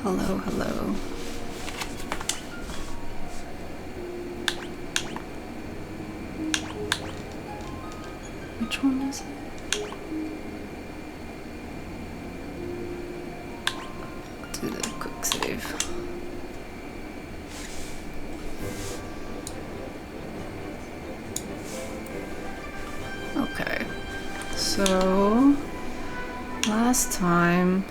Hello, hello. Which one is it? Do the quick save. Okay. So last time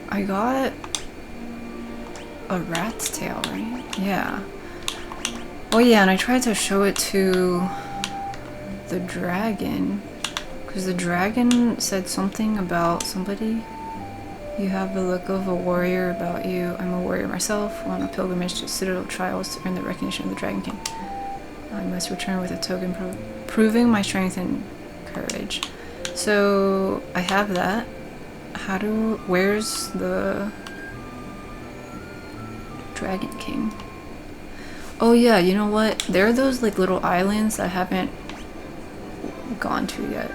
I got a rat's tail, right? Yeah. Oh yeah, and I tried to show it to the dragon, because the dragon said something about somebody. You have the look of a warrior about you. I'm a warrior myself, on a pilgrimage to Citadel Trials to earn the recognition of the Dragon King. I must return with a token proving my strength and courage. So I have that. Where's the Dragon King? Oh yeah, you know what? There are those like little islands I haven't gone to yet.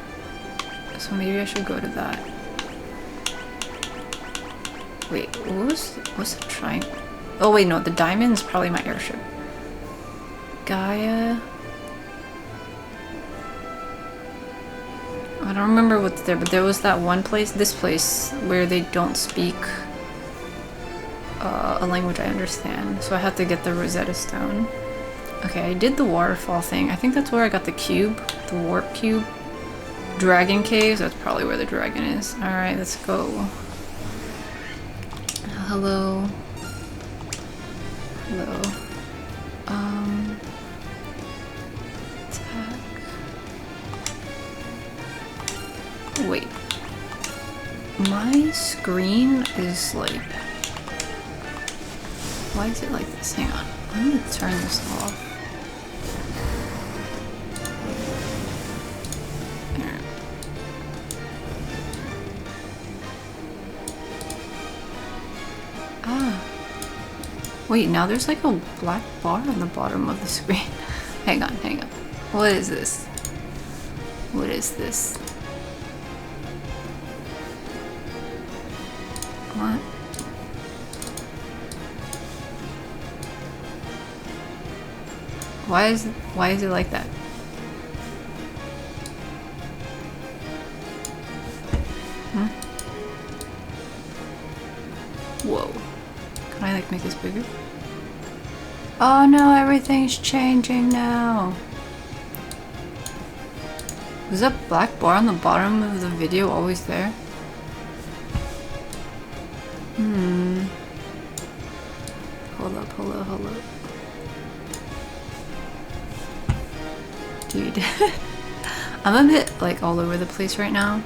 So maybe I should go to that. Wait, what's the triangle? Oh wait, no, the diamond's probably my airship. Gaia. I don't remember what's there, but there was that one place, this place, where they don't speak a language I understand. So I had to get the Rosetta Stone. Okay, I did the waterfall thing. I think that's where I got the cube, the warp cube. Dragon caves, that's probably where the dragon is. Alright, let's go. Hello. Hello. Attack. Wait. My screen is like... Why is it like this? Hang on. I'm gonna turn this off. There. Ah. Wait, now there's like a black bar on the bottom of the screen. Hang on, hang on. What is this? What is this? What? Why is it like that? Hmm? Whoa. Can I like make this bigger? Oh no, everything's changing now. Was that black bar on the bottom of the video always there? Hold up, hold up, hold up. Dude. I'm a bit like all over the place right now.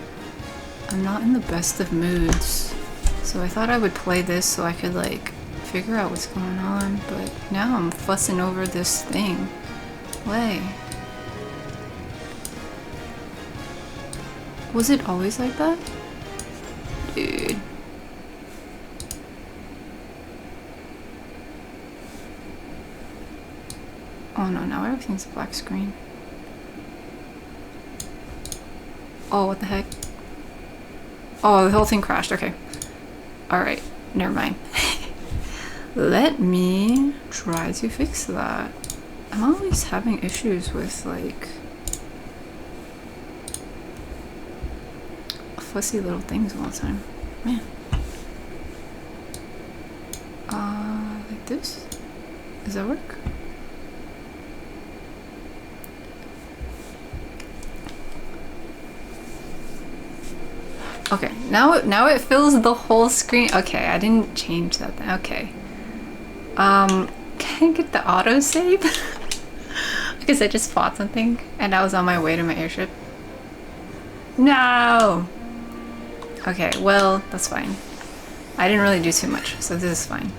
I'm not in the best of moods. So I thought I would play this so I could like figure out what's going on, but now I'm fussing over this thing. Way. Was it always like that? Dude. Oh no, now everything's a black screen. Oh, what the heck? Oh, the whole thing crashed. Okay. Alright, never mind. Let me try to fix that. I'm always having issues with like fussy little things all the time. Man. Like this? Does that work? Okay, now it fills the whole screen. Okay, I didn't change that. Okay. Can I get the autosave? Because I just fought something and I was on my way to my airship. No! Okay, well, that's fine. I didn't really do too much, so this is fine.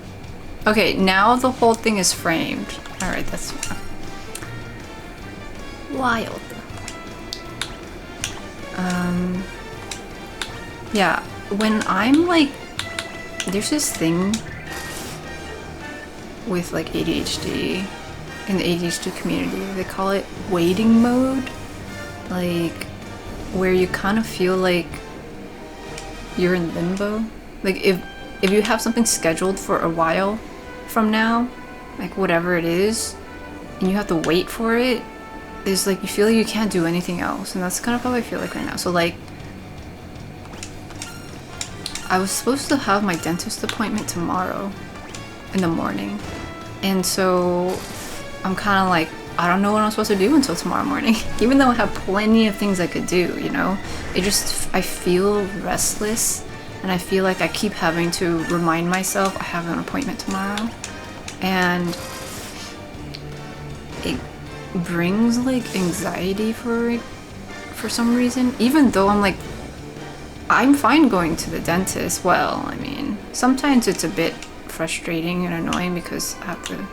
Okay, now the whole thing is framed. Alright, that's wild. Yeah, when I'm like, there's this thing with like ADHD in the ADHD community. They call it waiting mode. Like where you kind of feel like you're in limbo. Like if you have something scheduled for a while from now, like whatever it is, and you have to wait for it, is like you feel like you can't do anything else. And that's kind of how I feel like right now. So like I was supposed to have my dentist appointment tomorrow in the morning, and so I'm kind of like, I don't know what I'm supposed to do until tomorrow morning. Even though I have plenty of things I could do, you know? I feel restless, and I feel like I keep having to remind myself I have an appointment tomorrow. And it brings like anxiety for some reason. Even though I'm fine going to the dentist. Well, I mean, sometimes it's a bit frustrating and annoying because I have to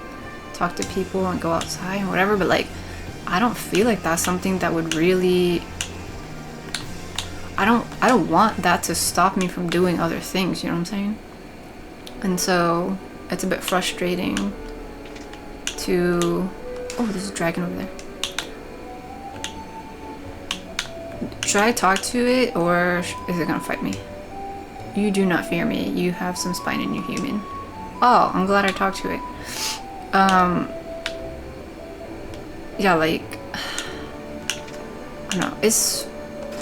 talk to people and go outside and whatever, but like I don't feel like that's something that would really I don't want that to stop me from doing other things, you know what I'm saying? And so it's a bit frustrating to there's a dragon over there. Should I talk to it or is it gonna fight me? You do not fear me. You have some spine in you, human. Oh, I'm glad I talked to it. Yeah, like I don't know, it's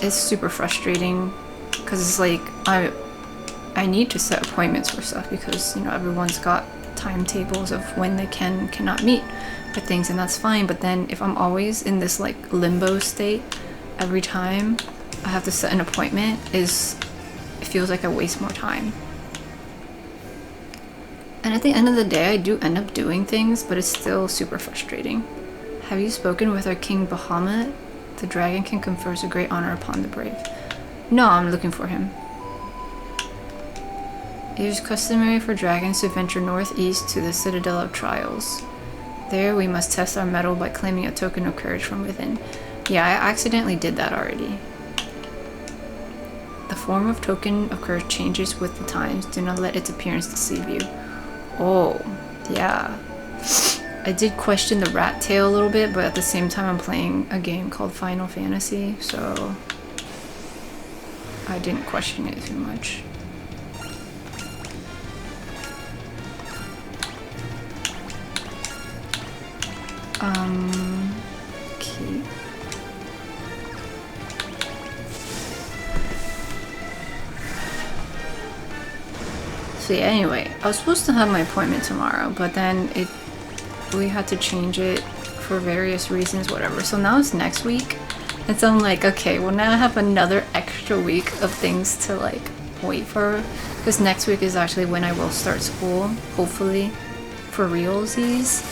super frustrating because it's like I need to set appointments for stuff because, you know, everyone's got timetables of when they cannot meet for things, and that's fine. But then if I'm always in this like limbo state every time I have to set an appointment, it feels like I waste more time. And at the end of the day, I do end up doing things, but it's still super frustrating. Have you spoken with our King Bahamut? The Dragon King confers a great honor upon the brave. No, I'm looking for him. It is customary for dragons to venture northeast to the Citadel of Trials. There we must test our mettle by claiming a token of courage from within. Yeah, I accidentally did that already. The form of token of courage changes with the times. Do not let its appearance deceive you. Oh, yeah. I did question the rat tail a little bit, but at the same time I'm playing a game called Final Fantasy, so I didn't question it too much. Okay. So yeah, anyway, I was supposed to have my appointment tomorrow, but then we had to change it for various reasons, whatever. So now it's next week, and so I'm like, okay, well now I have another extra week of things to like wait for, because next week is actually when I will start school, hopefully, for realsies.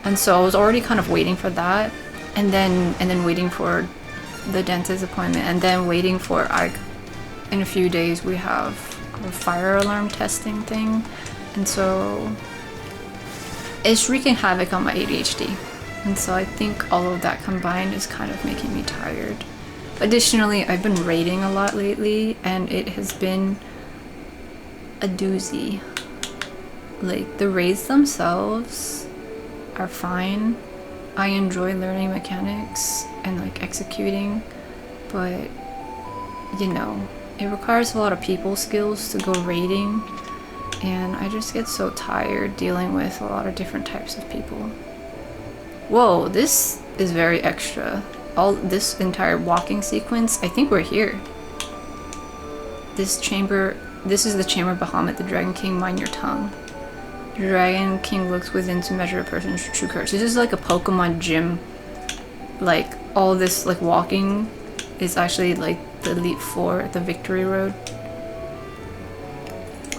And so I was already kind of waiting for that, and then waiting for the dentist appointment, and then waiting for in a few days we have a fire alarm testing thing, and so it's wreaking havoc on my ADHD. And so I think all of that combined is kind of making me tired. Additionally, I've been raiding a lot lately, and it has been a doozy. Like, the raids themselves are fine. I enjoy learning mechanics and like executing, but you know, it requires a lot of people skills to go raiding, and I just get so tired dealing with a lot of different types of people. Whoa, this is very extra. All this entire walking sequence, I think we're here. This is the chamber Bahamut, the Dragon King. Mind your tongue. The Dragon King looks within to measure a person's true courage. This is like a Pokemon gym. Like, all this like walking is actually like the Elite Four, the Victory Road.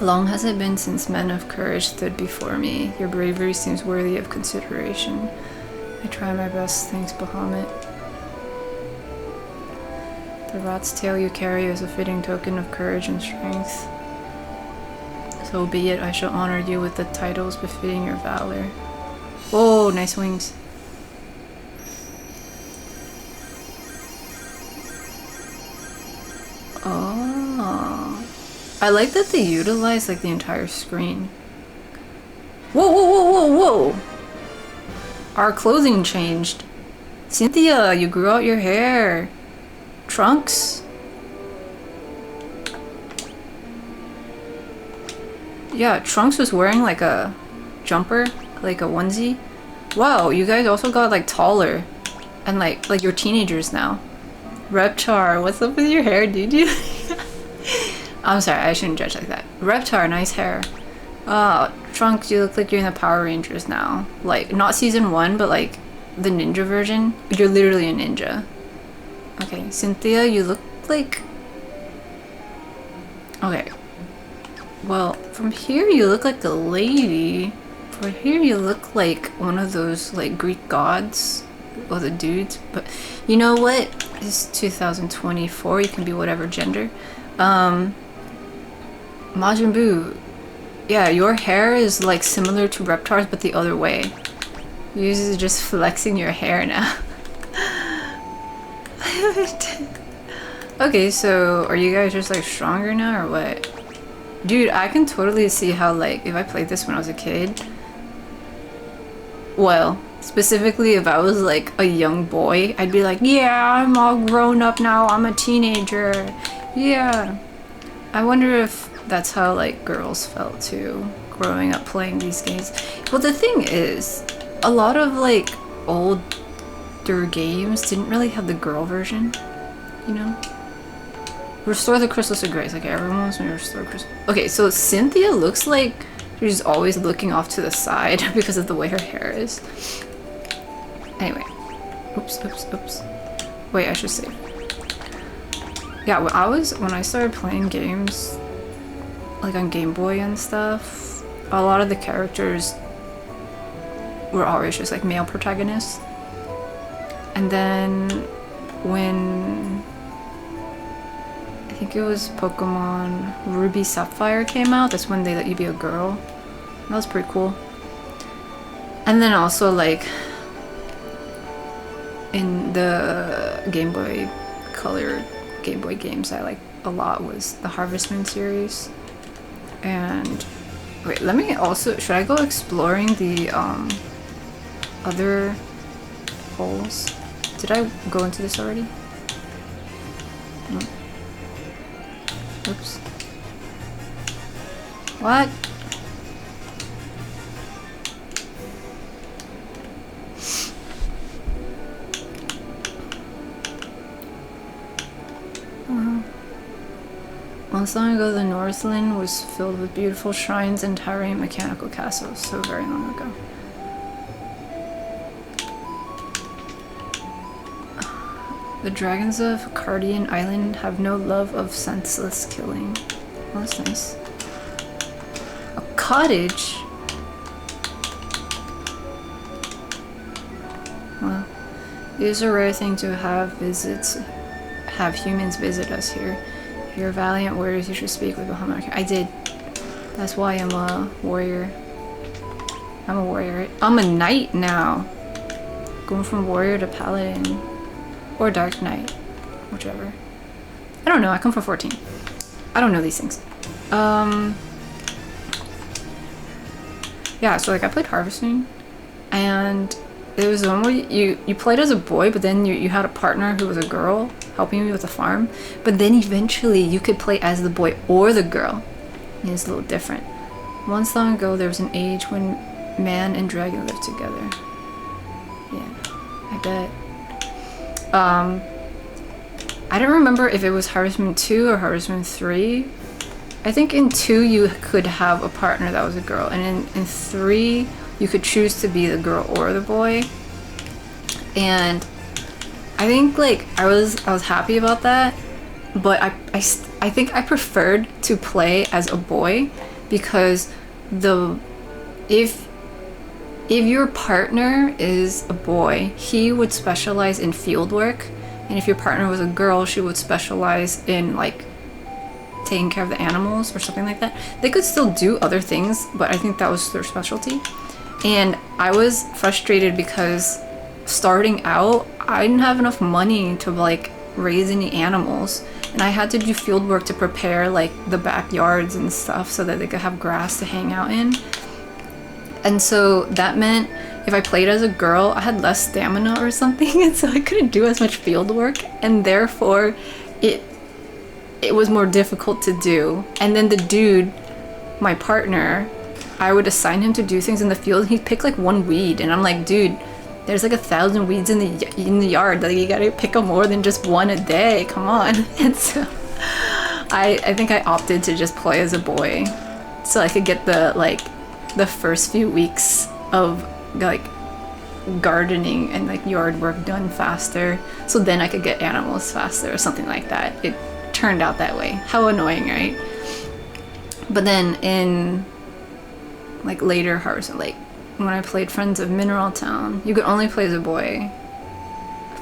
Long has it been since men of courage stood before me. Your bravery seems worthy of consideration. I try my best, thanks Bahamut. The rat's tail you carry is a fitting token of courage and strength. So be it, I shall honor you with the titles befitting your valor. Whoa, nice wings. Oh, I like that they utilize like the entire screen. Whoa, whoa, whoa, whoa, whoa! Our clothing changed. Cynthia, you grew out your hair. Trunks? Yeah, Trunks was wearing like a jumper, like a onesie. Wow, you guys also got like taller. And like you're teenagers now. Reptar, what's up with your hair, dude? I'm sorry, I shouldn't judge like that. Reptar, nice hair. Trunks, you look like you're in the Power Rangers now. Like, not season 1, but like the ninja version. You're literally a ninja. Okay, Cynthia, you look like... Okay. Well, from here you look like a lady. From here you look like one of those like Greek gods. Or the dudes. But you know what? It's 2024, you can be whatever gender. Majin Buu. Yeah, your hair is like similar to Reptar's, but the other way. You're just flexing your hair now. Okay, so are you guys just like stronger now or what? Dude, I can totally see how like if I played this when I was a kid. Well, specifically if I was like a young boy, I'd be like, yeah, I'm all grown up now, I'm a teenager. Yeah. I wonder if that's how like girls felt too, growing up playing these games. Well, the thing is, a lot of like older games didn't really have the girl version, you know? Restore the crystals to grace. Okay, everyone wants me to restore crystals. Okay, so Cynthia looks like she's always looking off to the side because of the way her hair is. Anyway. Oops. Wait, I should save. Yeah, when I started playing games, like on Game Boy and stuff, a lot of the characters were always just like male protagonists. And then when I think it was Pokemon Ruby Sapphire came out, that's when they let you be a girl. That was pretty cool. And then also like in the Game Boy Color Game Boy games I like a lot was the Harvest Moon series. And wait, let me also, should I go exploring the other holes? Did I go into this already? No. Oops. What? Once long ago, the Northland was filled with beautiful shrines and towering mechanical castles, so very long ago. The dragons of Cardian Island have no love of senseless killing. Oh, that's nice. A cottage? Well, it is a rare thing to have humans visit us here. If you're valiant warriors, you should speak with Bahamut. I did. That's why I'm a warrior. I'm a warrior. I'm a knight now. Going from warrior to paladin. Or dark knight. Whichever. I don't know. I come from 14. I don't know these things. Yeah, so like I played Harvest Moon. And there was one where you played as a boy, but then you had a partner who was a girl helping you with the farm. But then eventually you could play as the boy or the girl. And it's a little different. Once long ago, there was an age when man and dragon lived together. Yeah, I bet. I don't remember if it was Harvest Moon 2 or Harvest Moon 3. I think in 2 you could have a partner that was a girl, and in 3 you could choose to be the girl or the boy. And I think like I was happy about that, but I think I preferred to play as a boy because if your partner is a boy, he would specialize in field work, and if your partner was a girl, she would specialize in like taking care of the animals or something like that. They could still do other things, but I think that was their specialty. And I was frustrated because starting out, I didn't have enough money to like raise any animals, and I had to do field work to prepare like the backyards and stuff so that they could have grass to hang out in. And so that meant if I played as a girl, I had less stamina or something, and so I couldn't do as much field work, and therefore it was more difficult to do. And then the dude, my partner, I would assign him to do things in the field, and he'd pick like one weed, and I'm like, dude, there's like 1,000 weeds in the yard. Like, you gotta pick up more than just one a day. Come on. And so I think I opted to just play as a boy, so I could get the first few weeks of like gardening and like yard work done faster, so then I could get animals faster or something like that. It turned out that way. How annoying, right? But then in like later Harvest, like when I played Friends of Mineral Town, you could only play as a boy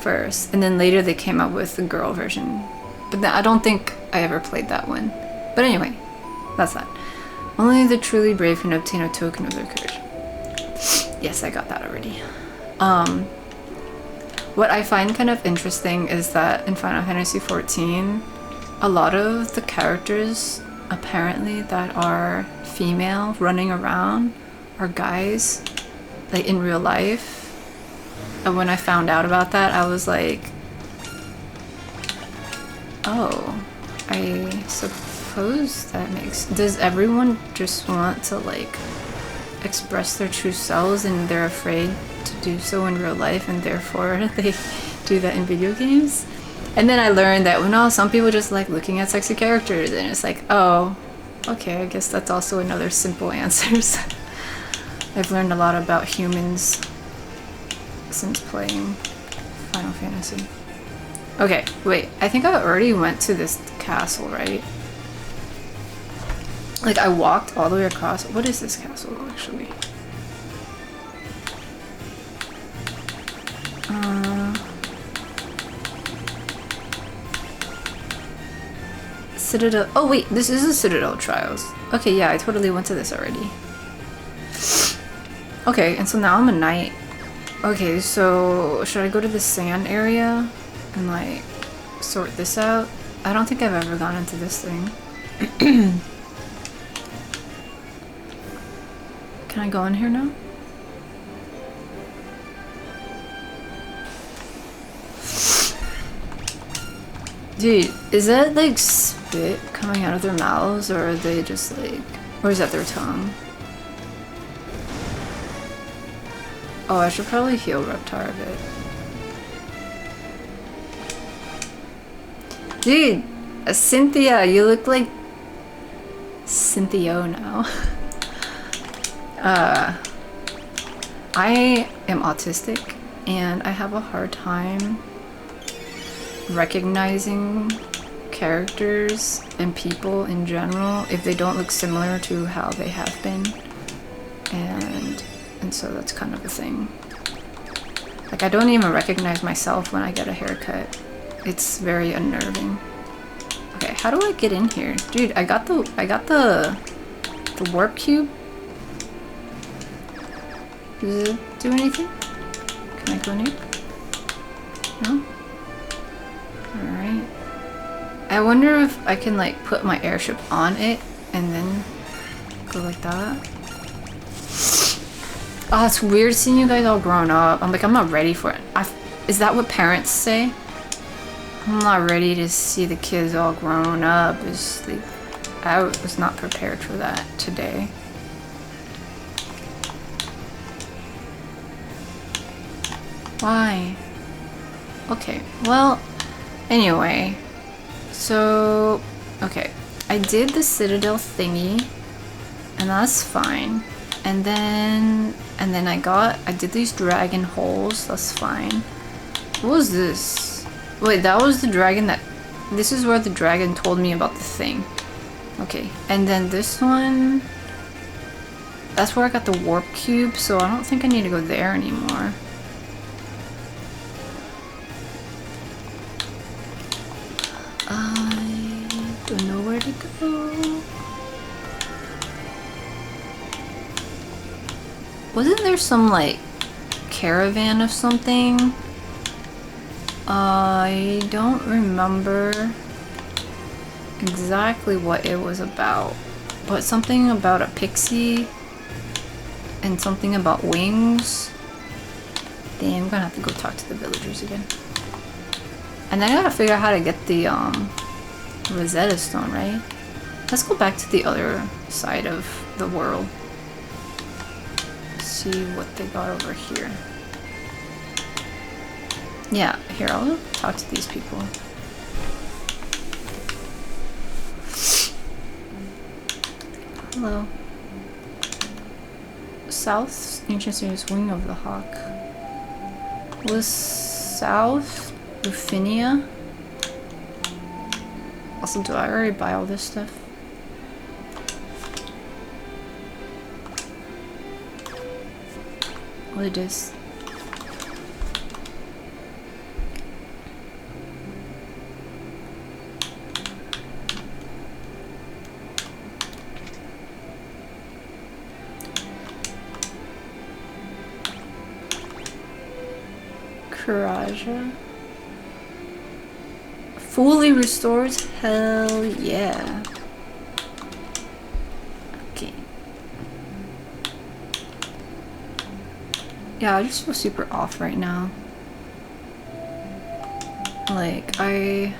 first, and then later they came out with the girl version. But then I don't think I ever played that one. But anyway, that's that. Only the truly brave can obtain a token of their courage. Yes, I got that already. What I find kind of interesting is that in Final Fantasy XIV, a lot of the characters apparently that are female running around are guys, like in real life. And when I found out about that, I was like, oh, I suppose that makes... Does everyone just want to like express their true selves and they're afraid to do so in real life, and therefore they do that in video games? And then I learned that, well, no, some people just like looking at sexy characters, and it's like, oh, okay, I guess that's also another simple answer. I've learned a lot about humans since playing Final Fantasy. Okay, wait, I think I already went to this castle, right? Like, I walked all the way across. What is this castle, actually? Citadel. Oh, wait, this is the Citadel Trials. Okay, yeah, I totally went to this already. Okay, and so now I'm a knight. Okay, so should I go to the sand area and, like, sort this out? I don't think I've ever gone into this thing. Can I go in here now? Dude, is that like spit coming out of their mouths, or are they just like... Or is that their tongue? Oh, I should probably heal Reptar a bit. Dude, Cynthia, you look like Cynthia now. I am autistic, and I have a hard time recognizing characters and people in general if they don't look similar to how they have been, and so that's kind of a thing. Like, I don't even recognize myself when I get a haircut. It's very unnerving. Okay, how do I get in here? Dude, I got the warp cube. Does it do anything? Can I go in here? No? Alright. I wonder if I can like put my airship on it and then go like that. Oh, it's weird seeing you guys all grown up. I'm like, I'm not ready for it. Is that what parents say? I'm not ready to see the kids all grown up. It's like, I was not prepared for that today. Why? Okay, well, anyway. So, okay. I did the Citadel thingy, and that's fine. And then I did these dragon holes, that's fine. What was this? Wait, that was the dragon that... This is where the dragon told me about the thing. Okay, and then this one... That's where I got the warp cube, so I don't think I need to go there anymore. I don't know where to go. Wasn't there some, like, caravan of something? I don't remember exactly what it was about, but something about a pixie and something about wings. Damn, I'm gonna have to go talk to the villagers again. And then I gotta figure out how to get the Rosetta Stone, right? Let's go back to the other side of the world. See what they got over here. Yeah, here, I'll talk to these people. Hello. South, ancient city's wing of the hawk. Was South Rufinia? Also, do I already buy all this stuff? What it is? Karaja. Fully restored? Hell yeah. Okay. Yeah, I just feel super off right now. Like, I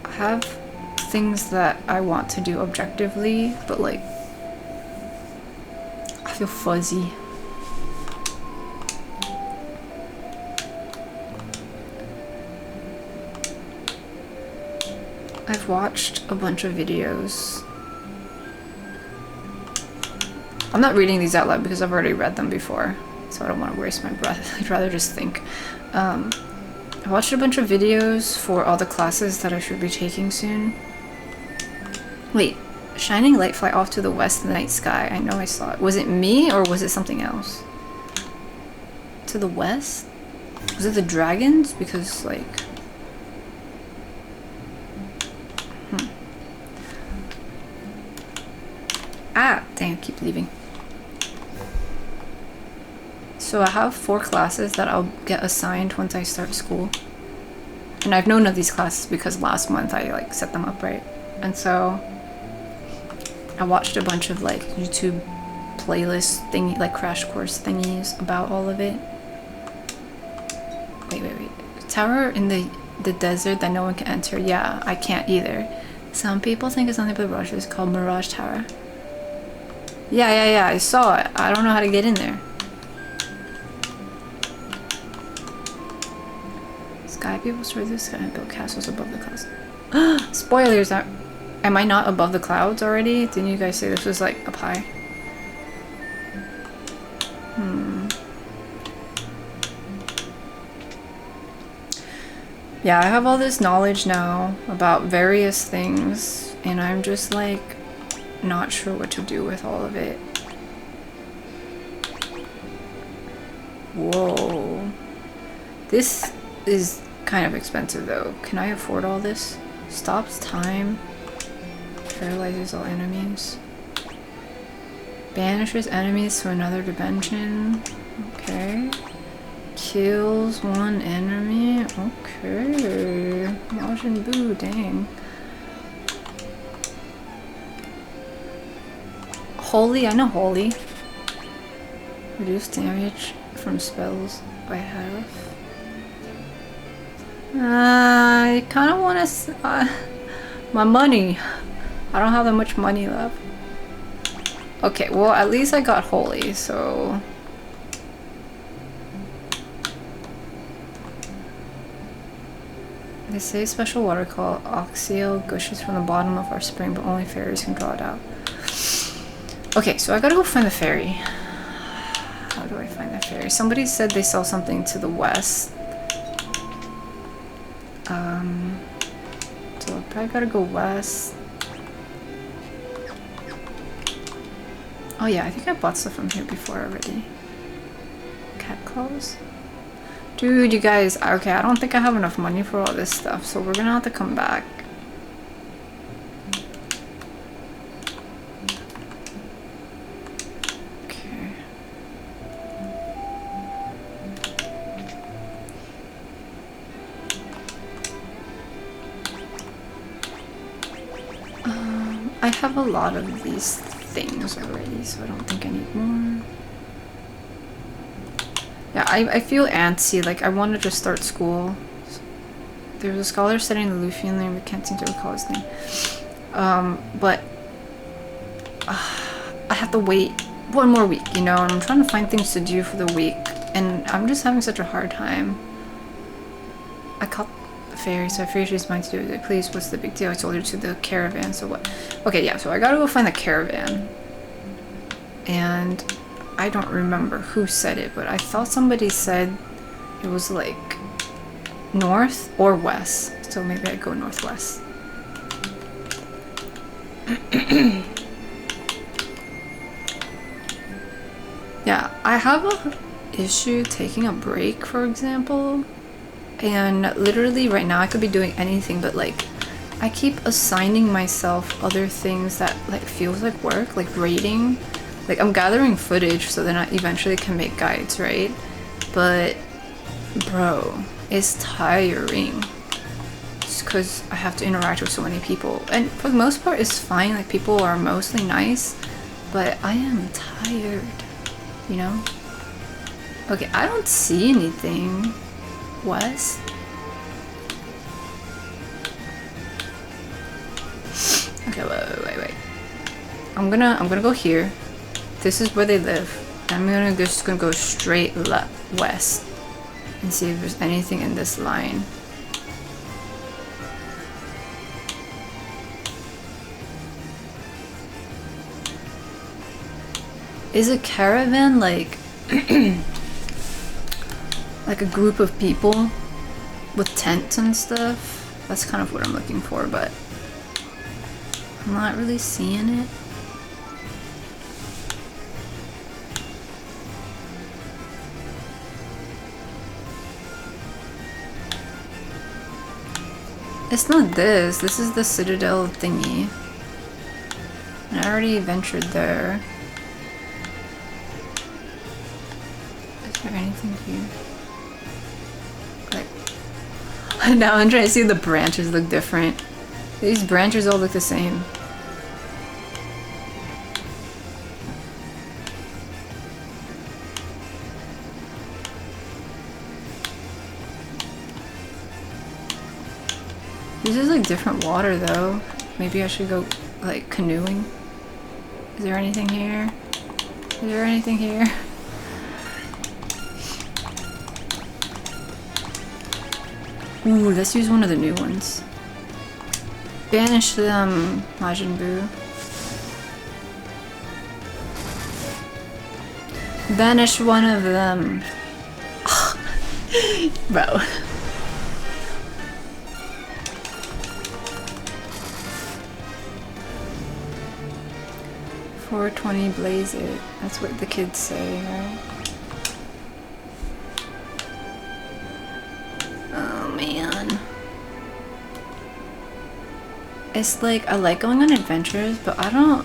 have things that I want to do objectively, but like, I feel fuzzy. I've watched a bunch of videos. I'm not reading these out loud because I've already read them before, so I don't want to waste my breath. I'd rather just think. I watched a bunch of videos for all the classes that I should be taking soon. Wait, shining light fly off to the west in the night sky. I know I saw it. Was it me or was it something else? To the west? Was it the dragons? Because like... Ah, dang, I keep leaving. So I have 4 classes that I'll get assigned once I start school. And I've known of these classes because last month I like set them up, right? And so I watched a bunch of like YouTube playlist thingy, like crash course thingies about all of it. Wait. Tower in the desert that no one can enter. Yeah, I can't either. Some people think it's only the Mirage. It's called Mirage Tower. Yeah, I saw it. I don't know how to get in there. Sky people soar through the sky and build castles above the clouds. Spoilers! Am I not above the clouds already? Didn't you guys say this was like up high? Yeah, I have all this knowledge now about various things, and I'm just like not sure what to do with all of it. Whoa. This is kind of expensive though. Can I afford all this? Stops time. Paralyzes all enemies. Banishes enemies to another dimension. Okay. Kills one enemy. Okay. Majin Buu, dang. Holy, I know Holy. Reduce damage from spells by half. I kind of want to... my money. I don't have that much money left. Okay, well at least I got Holy, so... They say special water called Oxiel gushes from the bottom of our spring, but only fairies can draw it out. Okay, so I gotta go find the fairy. How do I find the fairy? Somebody said they saw something to the west. So I probably gotta go west. Oh yeah, I think I bought stuff from here before already. Cat claws? Dude, you guys, okay, I don't think I have enough money for all this stuff, so we're gonna have to come back. Okay. I have a lot of these things already, so I don't think I need more. Yeah, I feel antsy, like I want to just start school. There was a scholar studying the Lufian name, I can't seem to recall his name. But I have to wait one more week, you know, and I'm trying to find things to do for the week, and I'm just having such a hard time. I caught the ferry, so I figured she's mine to do it. Please, what's the big deal? I told her to the caravan, so what? Okay, yeah, so I gotta go find the caravan. And I don't remember who said it, but I thought somebody said it was like north or west, so maybe I'd go northwest. Yeah, I have a issue taking a break, for example, and literally right now I could be doing anything, but like I keep assigning myself other things that like feels like work, like raiding. Like I'm gathering footage so then I eventually can make guides, right? But bro, it's tiring. Just because I have to interact with so many people, and for the most part it's fine, like people are mostly nice, but I am tired, you know? Okay, I don't see anything. West? Okay, wait. I'm gonna go here. This is where they live. I'm just gonna go straight west and see if there's anything in this line. Is a caravan like like a group of people with tents and stuff? That's kind of what I'm looking for, but I'm not really seeing it. It's not this. This is the Citadel thingy. And I already ventured there. Is there anything here? Like, now I'm trying to see the branches look different. These branches all look the same. This is like different water though. Maybe I should go like canoeing. Is there anything here? Is there anything here? Ooh, let's use one of the new ones. Banish them, Majin Buu. Banish one of them. Bro. 420 blaze it. That's what the kids say, right? Oh man. It's like, I like going on adventures, but I don't...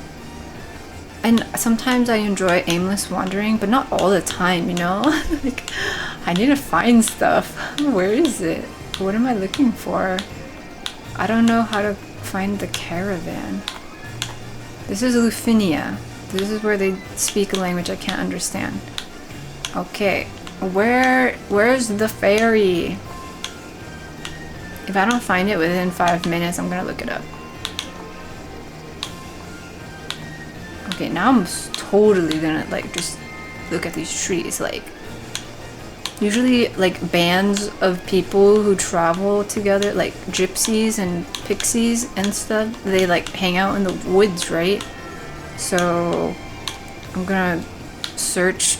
And sometimes I enjoy aimless wandering, but not all the time, you know? Like, I need to find stuff. Where is it? What am I looking for? I don't know how to find the caravan. This is Lufinia. This is where they speak a language I can't understand. Okay, where's the ferry? If I don't find it within 5 minutes, I'm gonna look it up. Okay, now I'm totally gonna like just look at these trees. Like, usually like bands of people who travel together, like gypsies and pixies and stuff, they like hang out in the woods, right? So I'm gonna search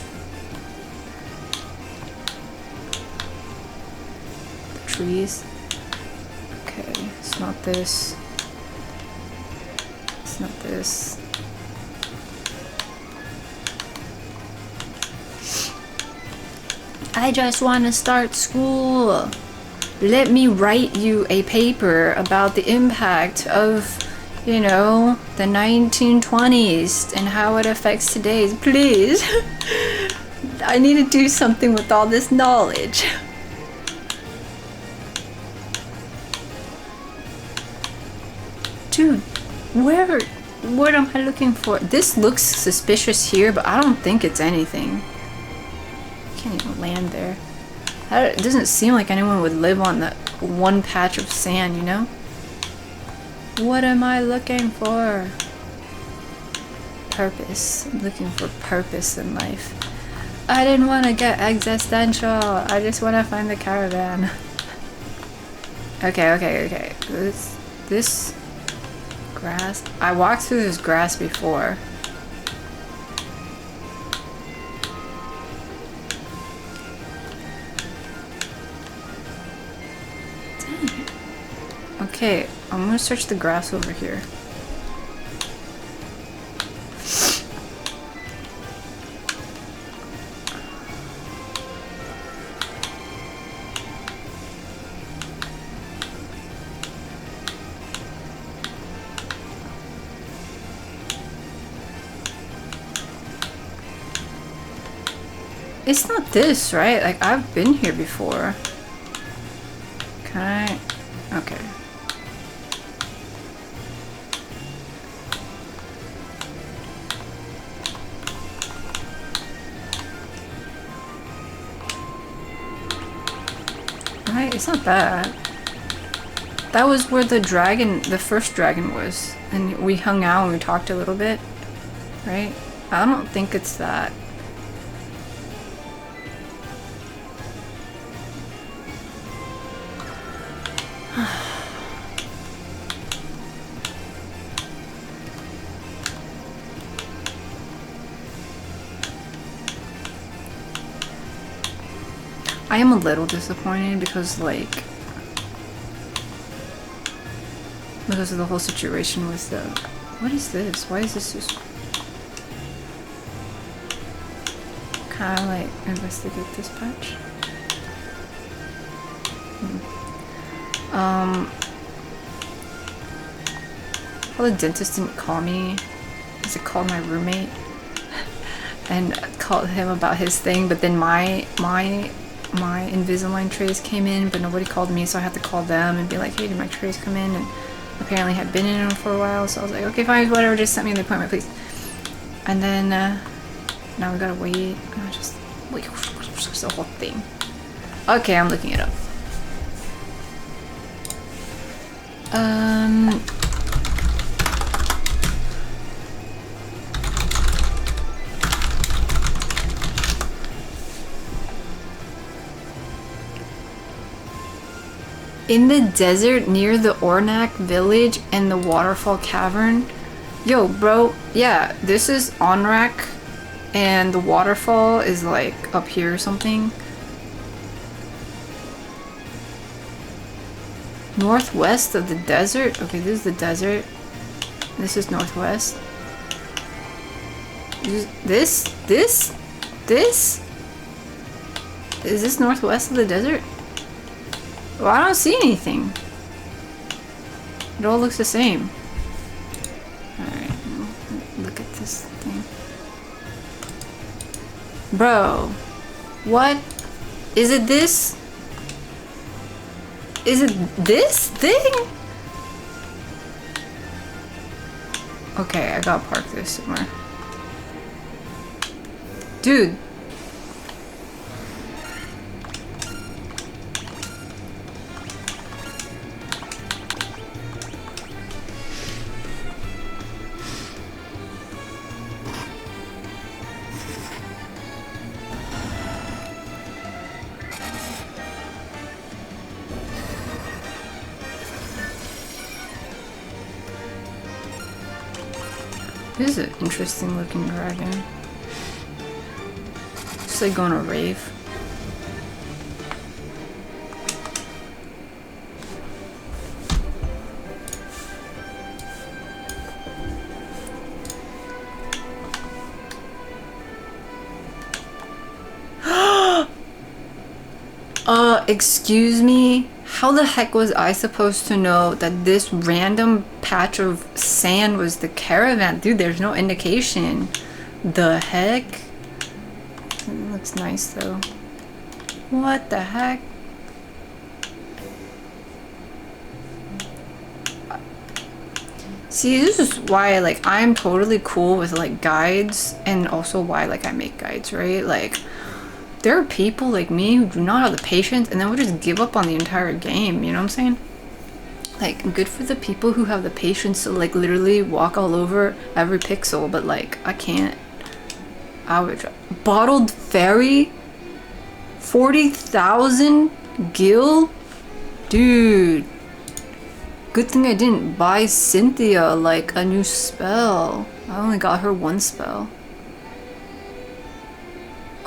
the trees. Okay, it's not this. It's not this. I just want to start school. Let me write you a paper about the impact of, you know, the 1920s and how it affects today's. Please. I need to do something with all this knowledge. Dude, What am I looking for? This looks suspicious here, but I don't think it's anything. Can't even land there. It doesn't seem like anyone would live on that one patch of sand, you know? What am I looking for? Purpose. I'm looking for purpose in life. I didn't want to get existential. I just want to find the caravan. Okay. This grass. I walked through this grass before. Dang. Okay, I'm gonna search the grass over here. It's not this, right? Like, I've been here before. Can I? Okay. Right? It's not that. That was where the dragon, the first dragon was. And we hung out and we talked a little bit. Right? I don't think it's that. I am a little disappointed because, like, because of the whole situation with the... What is this? Why is this just... Kind of, like, investigate this patch? Well, the dentist didn't call me. Because it called my roommate. And called him about his thing, but then my Invisalign trays came in, but nobody called me, so I had to call them and be like, hey, did my trays come in? And apparently had been in them for a while, so I was like, okay, fine, whatever, just send me the appointment, please. And then, now we gotta wait. Just wait, the whole thing. Okay, I'm looking it up. In the desert near the Ornak village and the waterfall cavern. Yo, bro, yeah, this is Onrak and the waterfall is like up here or something. Northwest of the desert? Okay, this is the desert. This is northwest. This? Is this northwest of the desert? Well, I don't see anything. It all looks the same. Alright, look at this thing. Bro, what? Is it this? Is it this thing? Okay, I gotta park this somewhere. Dude. This is an interesting looking dragon. It's like going to rave. Excuse me? How the heck was I supposed to know that this random patch of sand was the caravan? Dude, there's no indication. The heck? It looks nice though. What the heck? See, this is why, like, I'm totally cool with, like, guides, and also why, like, I make guides, right? Like, there are people like me who do not have the patience, and then would just give up on the entire game, you know what I'm saying? Like, good for the people who have the patience to, like, literally walk all over every pixel, but, like, I can't. I would try. Bottled Fairy? 40,000 gil? Dude. Good thing I didn't buy Cynthia, like, a new spell. I only got her one spell.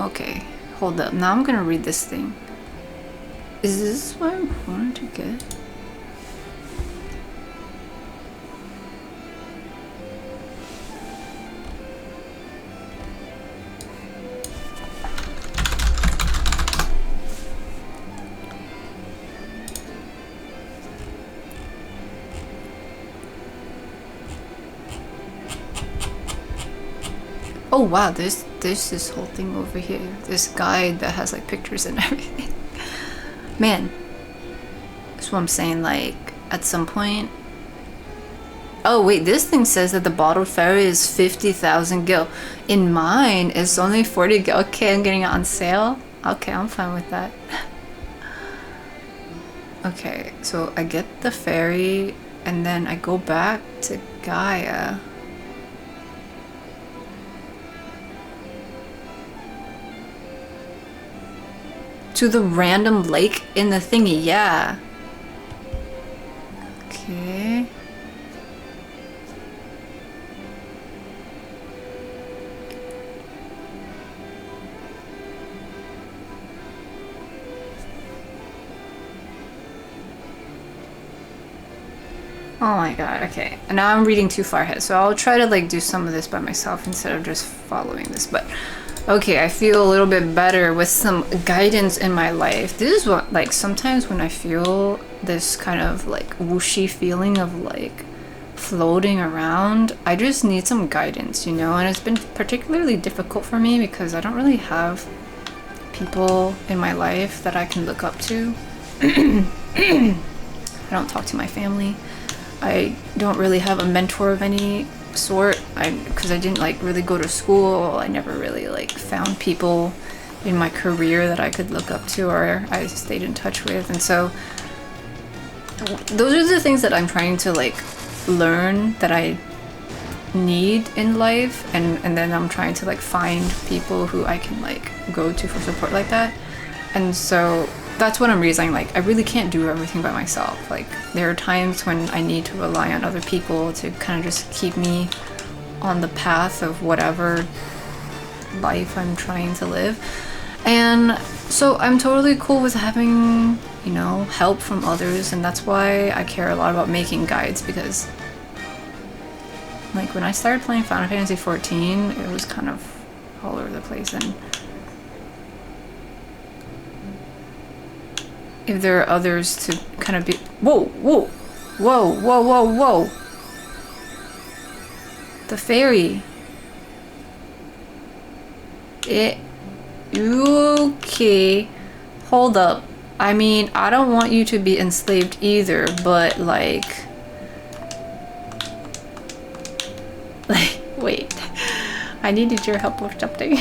Okay, hold up. Now I'm gonna read this thing. Is this what I wanted to get? Oh wow, there's this whole thing over here. This guide that has like pictures and everything. Man, that's what I'm saying, like, at some point... Oh wait, this thing says that the Bottled Fairy is 50,000 gil. In mine, it's only 40 gil. Okay, I'm getting it on sale. Okay, I'm fine with that. Okay, so I get the fairy, and then I go back to Gaia. To the random lake in the thingy, yeah. Okay. Oh my god, okay. And now I'm reading too far ahead, so I'll try to like do some of this by myself instead of just following this, but okay, I feel a little bit better with some guidance in my life. This is what, like, sometimes when I feel this kind of like whooshy feeling of like floating around, I just need some guidance, you know? And it's been particularly difficult for me because I don't really have people in my life that I can look up to. I don't talk to my family. I don't really have a mentor of any sort, because I didn't like really go to school. I never really like found people in my career that I could look up to or I stayed in touch with, and so those are the things that I'm trying to like learn that I need in life, and then I'm trying to like find people who I can like go to for support like that. And so that's what I'm realizing, like I really can't do everything by myself. Like there are times when I need to rely on other people to kind of just keep me on the path of whatever life I'm trying to live. And so I'm totally cool with having, you know, help from others, and that's why I care a lot about making guides, because like when I started playing Final Fantasy XIV, it was kind of all over the place, and if there are others to kind of be... Whoa, whoa, whoa, whoa, whoa, whoa. The fairy. Okay. Hold up. I mean, I don't want you to be enslaved either, but like... wait. I needed your help with something.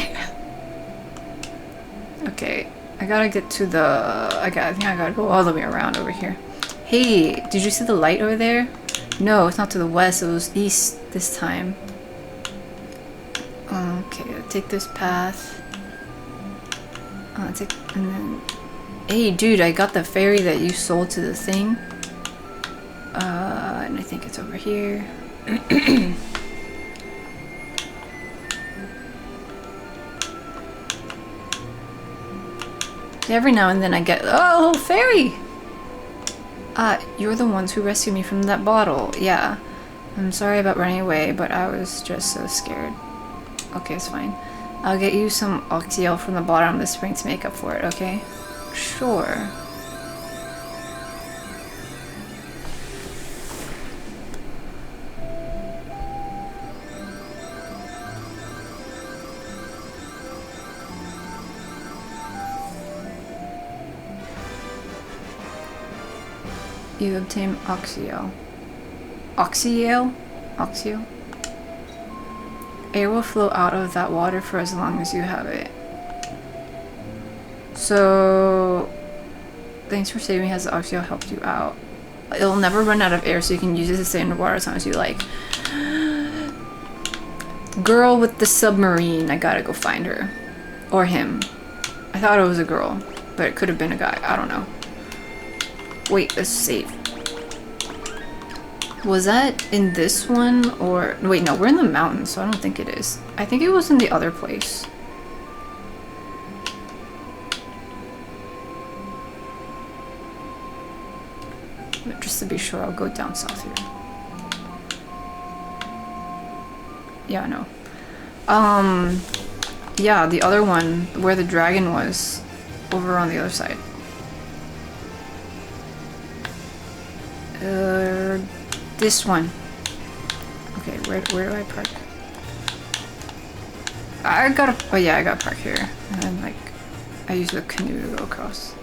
Okay. I gotta get to the... I think I gotta go all the way around over here. Hey, did you see the light over there? No, it's not to the west, it was east this time. Okay, I'll take this path. And then... Hey, dude, I got the fairy that you sold to the thing. And I think it's over here. Every now and then I get... Oh, fairy! You're the ones who rescued me from that bottle. Yeah. I'm sorry about running away, but I was just so scared. Okay, it's fine. I'll get you some Oxyel from the bottom of the spring to make up for it, okay? Sure. You obtain Oxyel. Oxyel? Oxio? Air will flow out of that water for as long as you have it. So, thanks for saving. Has the Oxio helped you out? It'll never run out of air, so you can use it to stay in the water as long as you like. Girl with the submarine. I gotta go find her. Or him. I thought it was a girl, but it could have been a guy. I don't know. Wait, let's save. Was that in this one or... Wait, no, we're in the mountains, so I don't think it is. I think it was in the other place. But just to be sure, I'll go down south here. Yeah, I know. Yeah, the other one, where the dragon was, over on the other side. This one. Okay, where do I park? I gotta... Oh yeah, I gotta park here. And then, like, I use the canoe to go across.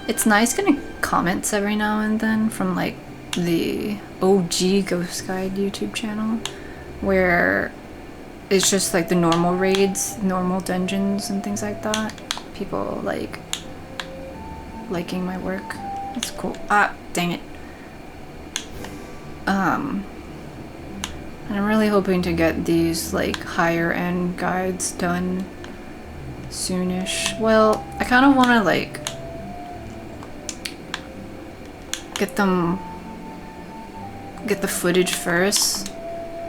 It's nice getting comments every now and then from, like, the OG Ghost Guide YouTube channel, where it's just, like, the normal raids, normal dungeons, and things like that. People, like... liking my work. That's cool. Ah, dang it. And I'm really hoping to get these like higher end guides done soonish. Well, I kind of want to like get the footage first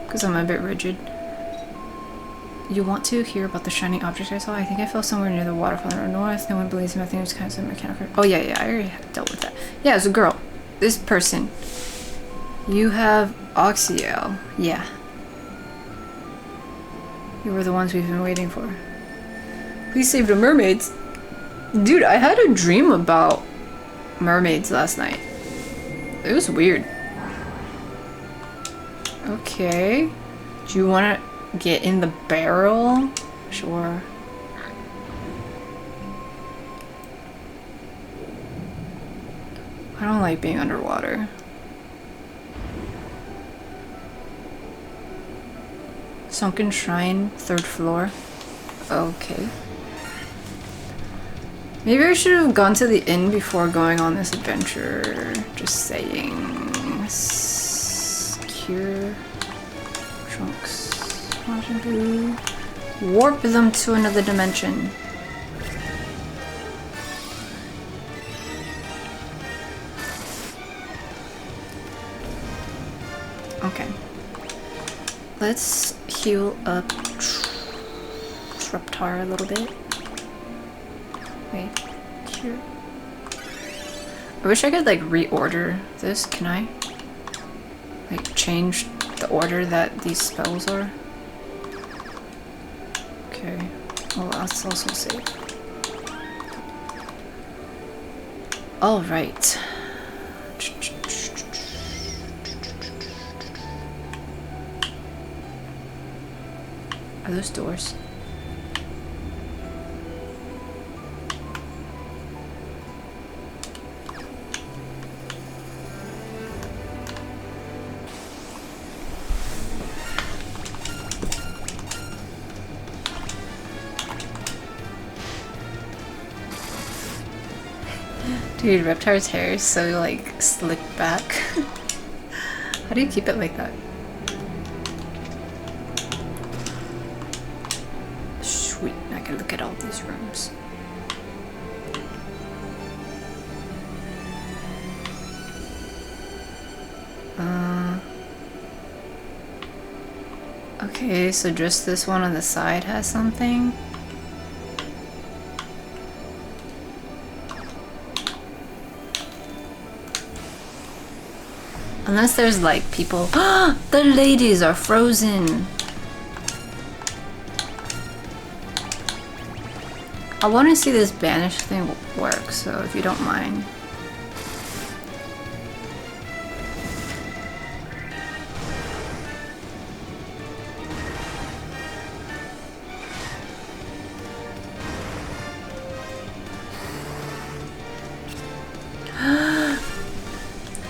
because I'm a bit rigid. You want to hear about the shining object I saw? I think I fell somewhere near the waterfall in the north. No one believes me. I think it was kind of some mechanical... Oh yeah, I already dealt with that. Yeah, it's a girl. This person. You have Oxio. Yeah. You were the ones we've been waiting for. Please save the mermaids. Dude, I had a dream about mermaids last night. It was weird. Okay. Do you want to... get in the barrel? Sure. I don't like being underwater. Sunken Shrine, 3rd floor. Okay. Maybe I should have gone to the inn before going on this adventure. Just saying. Secure trunks. Warp them to another dimension. Okay. Let's heal up Treptar a little bit. Wait, here. I wish I could like reorder this. Can I? Like change the order that these spells are? Okay, well that's also safe. Alright. Are those doors? Dude, Reptar's hair is so like slicked back. How do you keep it like that? Sweet, I can look at all these rooms. Okay, so just this one on the side has something. Unless there's like people. The ladies are frozen. I want to see this banish thing work, so if you don't mind.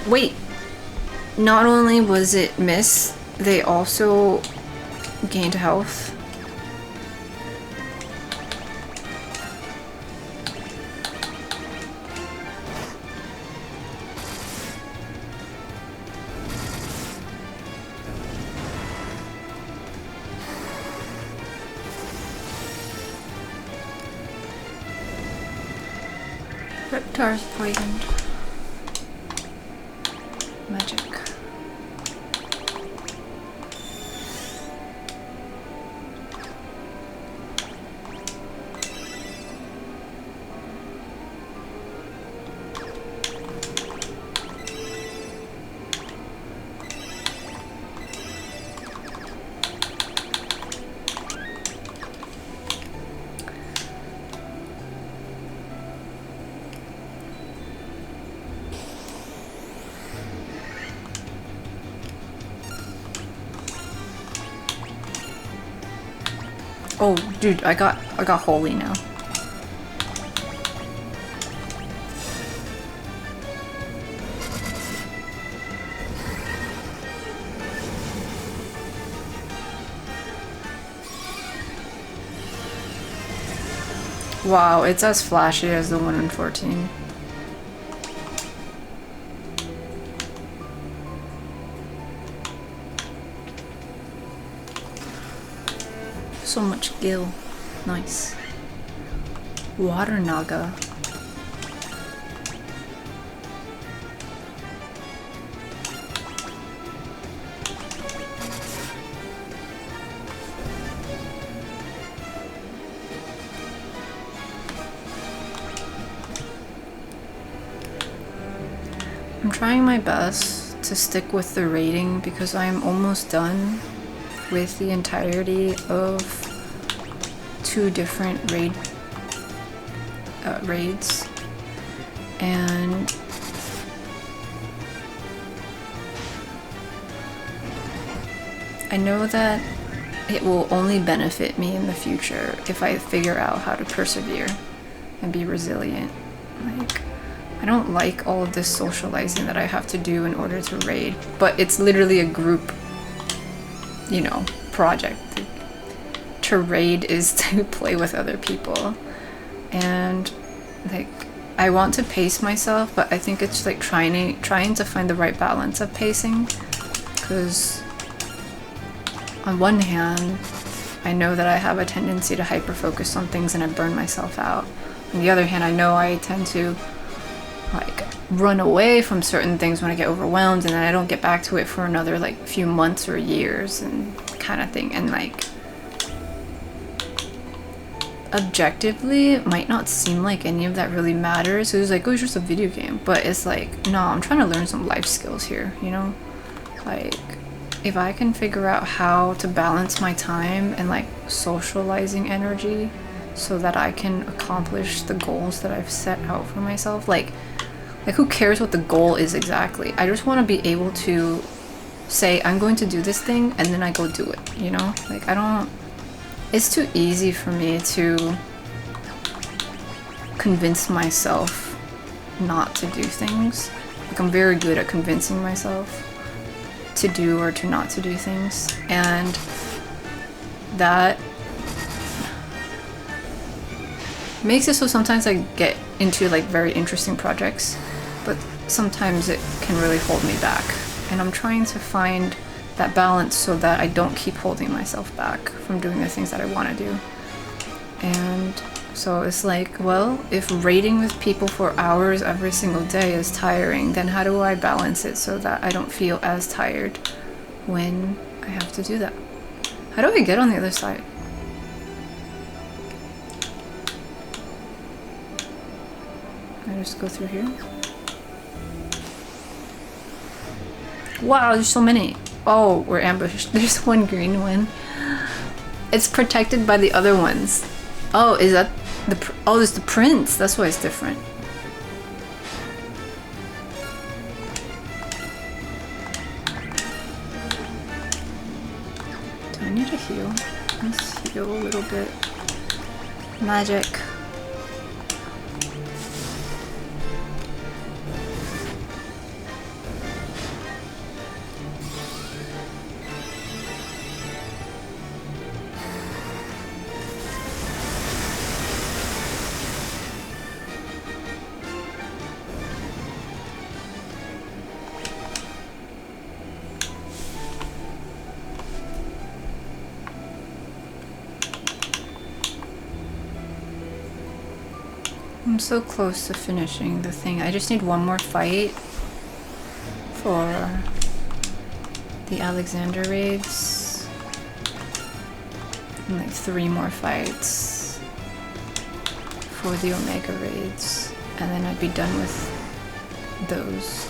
Wait, not only was it miss, they also gained health. Reptar's poisoned. Magic. Oh, dude, I got holy now. Wow, it's as flashy as the one in 14. So much gil. Nice. Water Naga. I'm trying my best to stick with the rating because I am almost done with the entirety of 2 different raids, and I know that it will only benefit me in the future if I figure out how to persevere and be resilient. Like, I don't like all of this socializing that I have to do in order to raid, but it's literally a group, you know, project. To raid is to play with other people, and like I want to pace myself, but I think it's like trying to find the right balance of pacing, because on one hand I know that I have a tendency to hyper focus on things and I burn myself out. On the other hand, I know I tend to like run away from certain things when I get overwhelmed, and then I don't get back to it for another like few months or years and kind of thing. And like objectively it might not seem like any of that really matters. It was like, oh, it's just a video game, but it's like, no, I'm trying to learn some life skills here, you know? Like, if I can figure out how to balance my time and like socializing energy so that I can accomplish the goals that I've set out for myself, like who cares what the goal is exactly? I just want to be able to say I'm going to do this thing and then I go do it, you know? Like, I don't, it's too easy for me to convince myself not to do things. Like, I'm very good at convincing myself to do or to not to do things, and that makes it so sometimes I get into like very interesting projects, but sometimes it can really hold me back, and I'm trying to find that balance so that I don't keep holding myself back from doing the things that I want to do. And so it's like, well, if raiding with people for hours every single day is tiring, then how do I balance it so that I don't feel as tired when I have to do that? How do I get on the other side? Can I just go through here? Wow, there's so many. Oh, we're ambushed. There's one green one. It's protected by the other ones. Oh, is that the... Oh, there's the prince. That's why it's different. Do I need to heal? Let's heal a little bit. Magic. I'm so close to finishing the thing. I just need one more fight for the Alexander raids. And like 3 more fights for the Omega raids. And then I'd be done with those.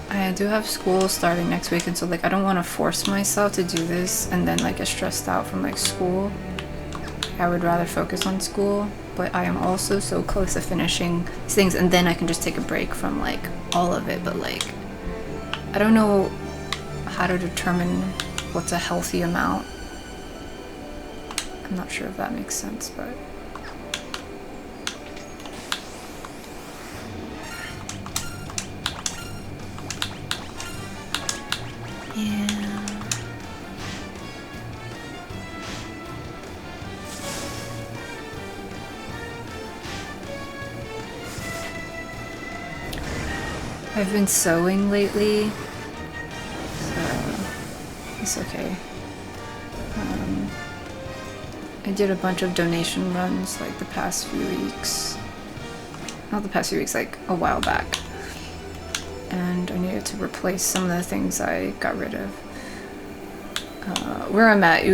I do have school starting next week, and so like I don't want to force myself to do this and then like get stressed out from like school. I would rather focus on school, but I am also so close to finishing these things, and then I can just take a break from like all of it. But like I don't know how to determine what's a healthy amount. I'm not sure if that makes sense, but yeah. I've been sewing lately, so it's okay. I did a bunch of donation runs like the past few weeks. Not the past few weeks, like a while back. And I needed to replace some of the things I got rid of. Where I'm at,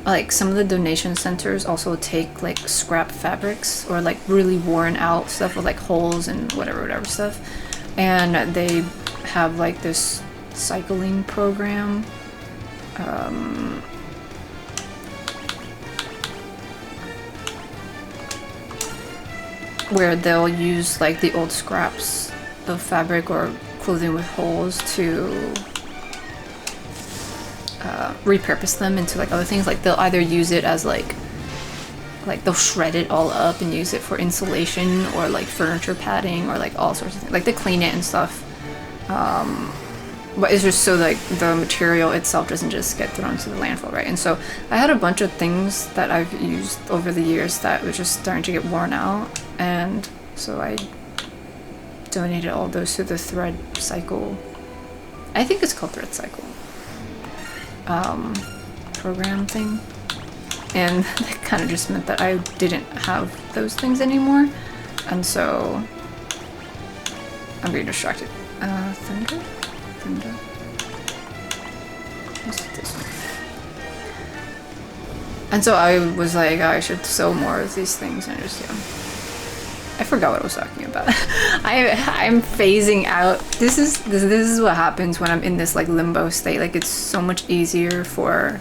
like some of the donation centers also take like scrap fabrics or like really worn out stuff with like holes and whatever stuff. And they have like this cycling program. Where they'll use like the old scraps of fabric or clothing with holes to repurpose them into like other things. Like they'll either use it as like they'll shred it all up and use it for insulation or like furniture padding or like all sorts of things. Like they clean it and stuff. But it's just so like the material itself doesn't just get thrown to the landfill, right? And so I had a bunch of things that I've used over the years that was just starting to get worn out, and so I donated all those to the Thread Cycle. I think it's called Thread Cycle program thing, and that kind of just meant that I didn't have those things anymore, and so I'm being distracted. Thunder? What's this one? And so I was like, I should sew more of these things, and I just, yeah. I forgot what I was talking about. I'm phasing out. This is what happens when I'm in this like limbo state. Like it's so much easier for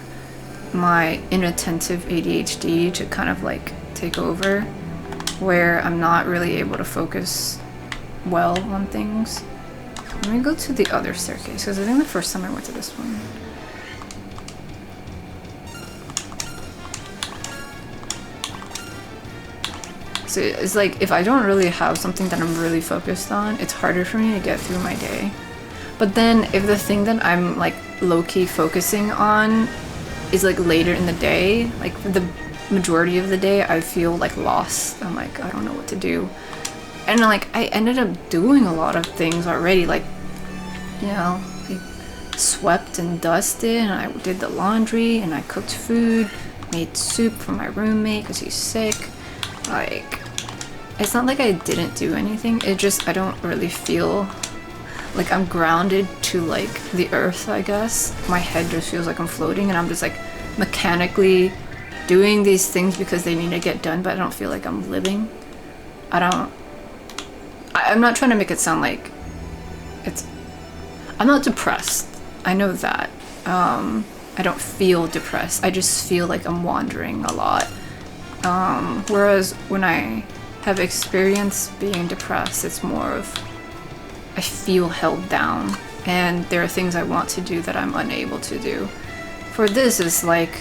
my inattentive ADHD to kind of like take over, where I'm not really able to focus well on things. Let me go to the other staircase, because I think the first time I went to this one. So it's like, if I don't really have something that I'm really focused on, it's harder for me to get through my day. But then if the thing that I'm like low-key focusing on is like later in the day, like for the majority of the day, I feel like lost. I'm like, I don't know what to do. And like I ended up doing a lot of things already, like, you know, I swept and dusted, and I did the laundry, and I cooked food, made soup for my roommate because he's sick. Like, it's not like I didn't do anything, it just, I don't really feel like I'm grounded to like the earth, I guess. My head just feels like I'm floating, and I'm just like mechanically doing these things because they need to get done, but I don't feel like I'm living. I'm not trying to make it sound like I'm not depressed. I know that. I don't feel depressed. I just feel like I'm wandering a lot. Whereas when I have experienced being depressed, it's more of I feel held down, and there are things I want to do that I'm unable to do. For this, it's like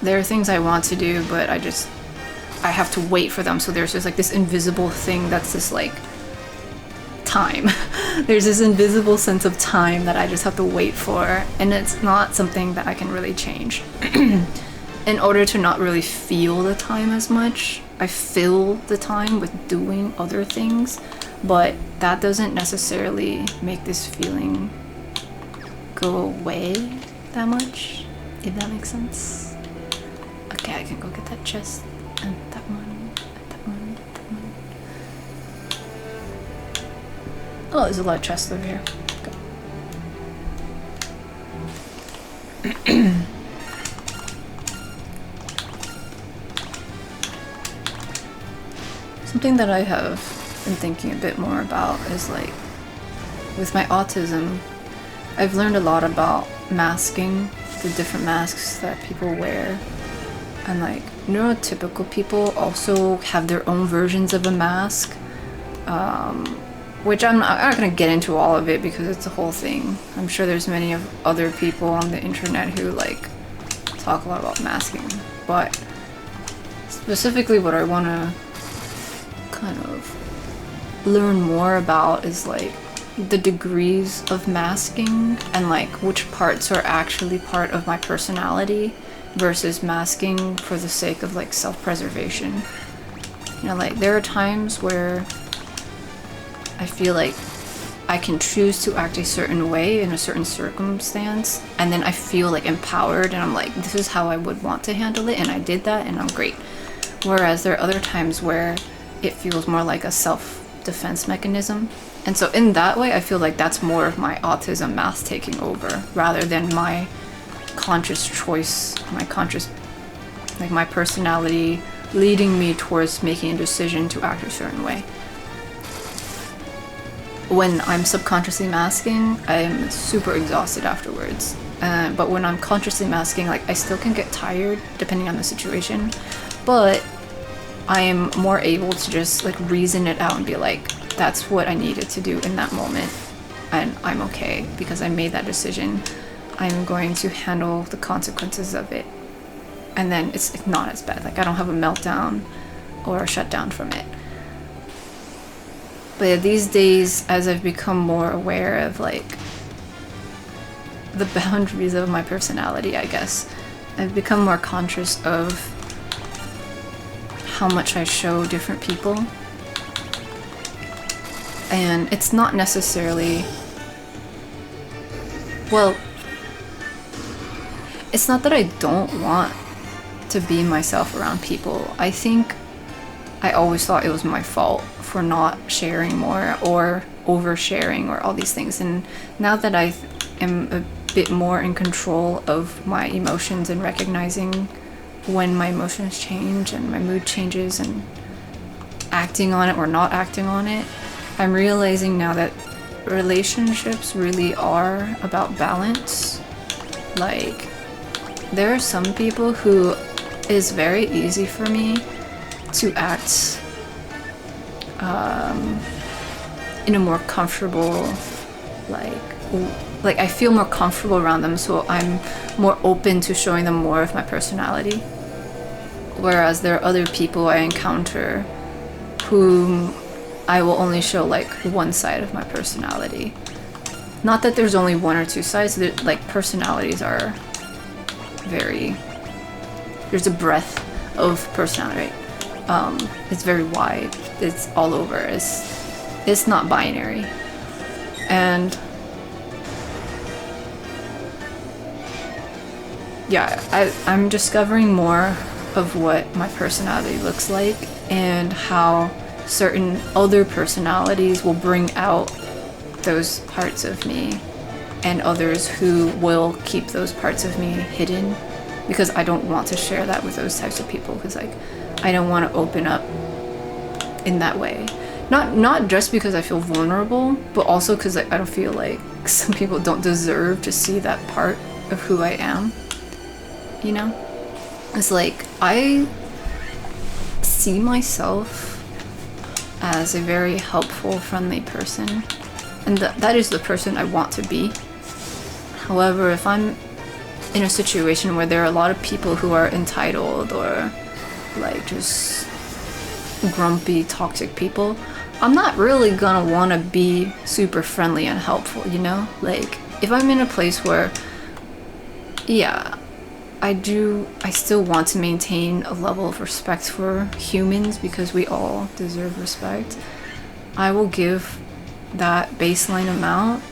there are things I want to do, but I have to wait for them. So there's just like this invisible thing that's just like time. There's this invisible sense of time that I just have to wait for, and it's not something that I can really change. In order to not really feel the time as much, I fill the time with doing other things, but that doesn't necessarily make this feeling go away that much, if that makes sense. Okay, I can go get that chest and that one, and that one, that one. Oh, there's a lot of chests over here. Okay. Something that I have been thinking a bit more about is like, with my autism, I've learned a lot about masking, the different masks that people wear. And like, neurotypical people also have their own versions of a mask. Which I'm not gonna get into all of it because it's a whole thing. I'm sure there's many of other people on the internet who like talk a lot about masking. But specifically what I wanna kind of learn more about is like the degrees of masking and like which parts are actually part of my personality versus masking for the sake of like self-preservation. You know, like there are times where I feel like I can choose to act a certain way in a certain circumstance, and then I feel like empowered and I'm like, this is how I would want to handle it, and I did that and I'm great. Whereas there are other times where it feels more like a self-defense mechanism. And so in that way, I feel like that's more of my autism mask taking over rather than my conscious choice, my conscious, like my personality leading me towards making a decision to act a certain way. When I'm subconsciously masking, I'm super exhausted afterwards. But when I'm consciously masking, like I still can get tired depending on the situation, but I am more able to just like reason it out and be like, that's what I needed to do in that moment, and I'm okay because I made that decision. I'm going to handle the consequences of it, and then it's not as bad. Like I don't have a meltdown or a shutdown from it. But yeah, these days, as I've become more aware of like the boundaries of my personality, I guess, I've become more conscious of how much I show different people. And it's not necessarily, well, it's not that I don't want to be myself around people. I think I always thought it was my fault for not sharing more or oversharing or all these things. And now that I am a bit more in control of my emotions and recognizing when my emotions change and my mood changes and acting on it or not acting on it, I'm realizing now that relationships really are about balance. Like, there are some people who it's very easy for me to act in a more comfortable, like I feel more comfortable around them, so I'm more open to showing them more of my personality. Whereas there are other people I encounter whom I will only show like one side of my personality. Not that there's only one or two sides, like personalities are very, there's a breadth of personality. It's very wide. It's all over. It's not binary. And yeah, I'm discovering more of what my personality looks like and how certain other personalities will bring out those parts of me, and others who will keep those parts of me hidden because I don't want to share that with those types of people, because like I don't want to open up in that way. Not just because I feel vulnerable, but also because I don't feel like some people don't deserve to see that part of who I am. You know? It's like I see myself as a very helpful, friendly person, and that is the person I want to be. However, if I'm in a situation where there are a lot of people who are entitled or like just grumpy, toxic people, I'm not really gonna want to be super friendly and helpful, you know? Like, if I'm in a place where, yeah, I still want to maintain a level of respect for humans because we all deserve respect, I will give that baseline amount,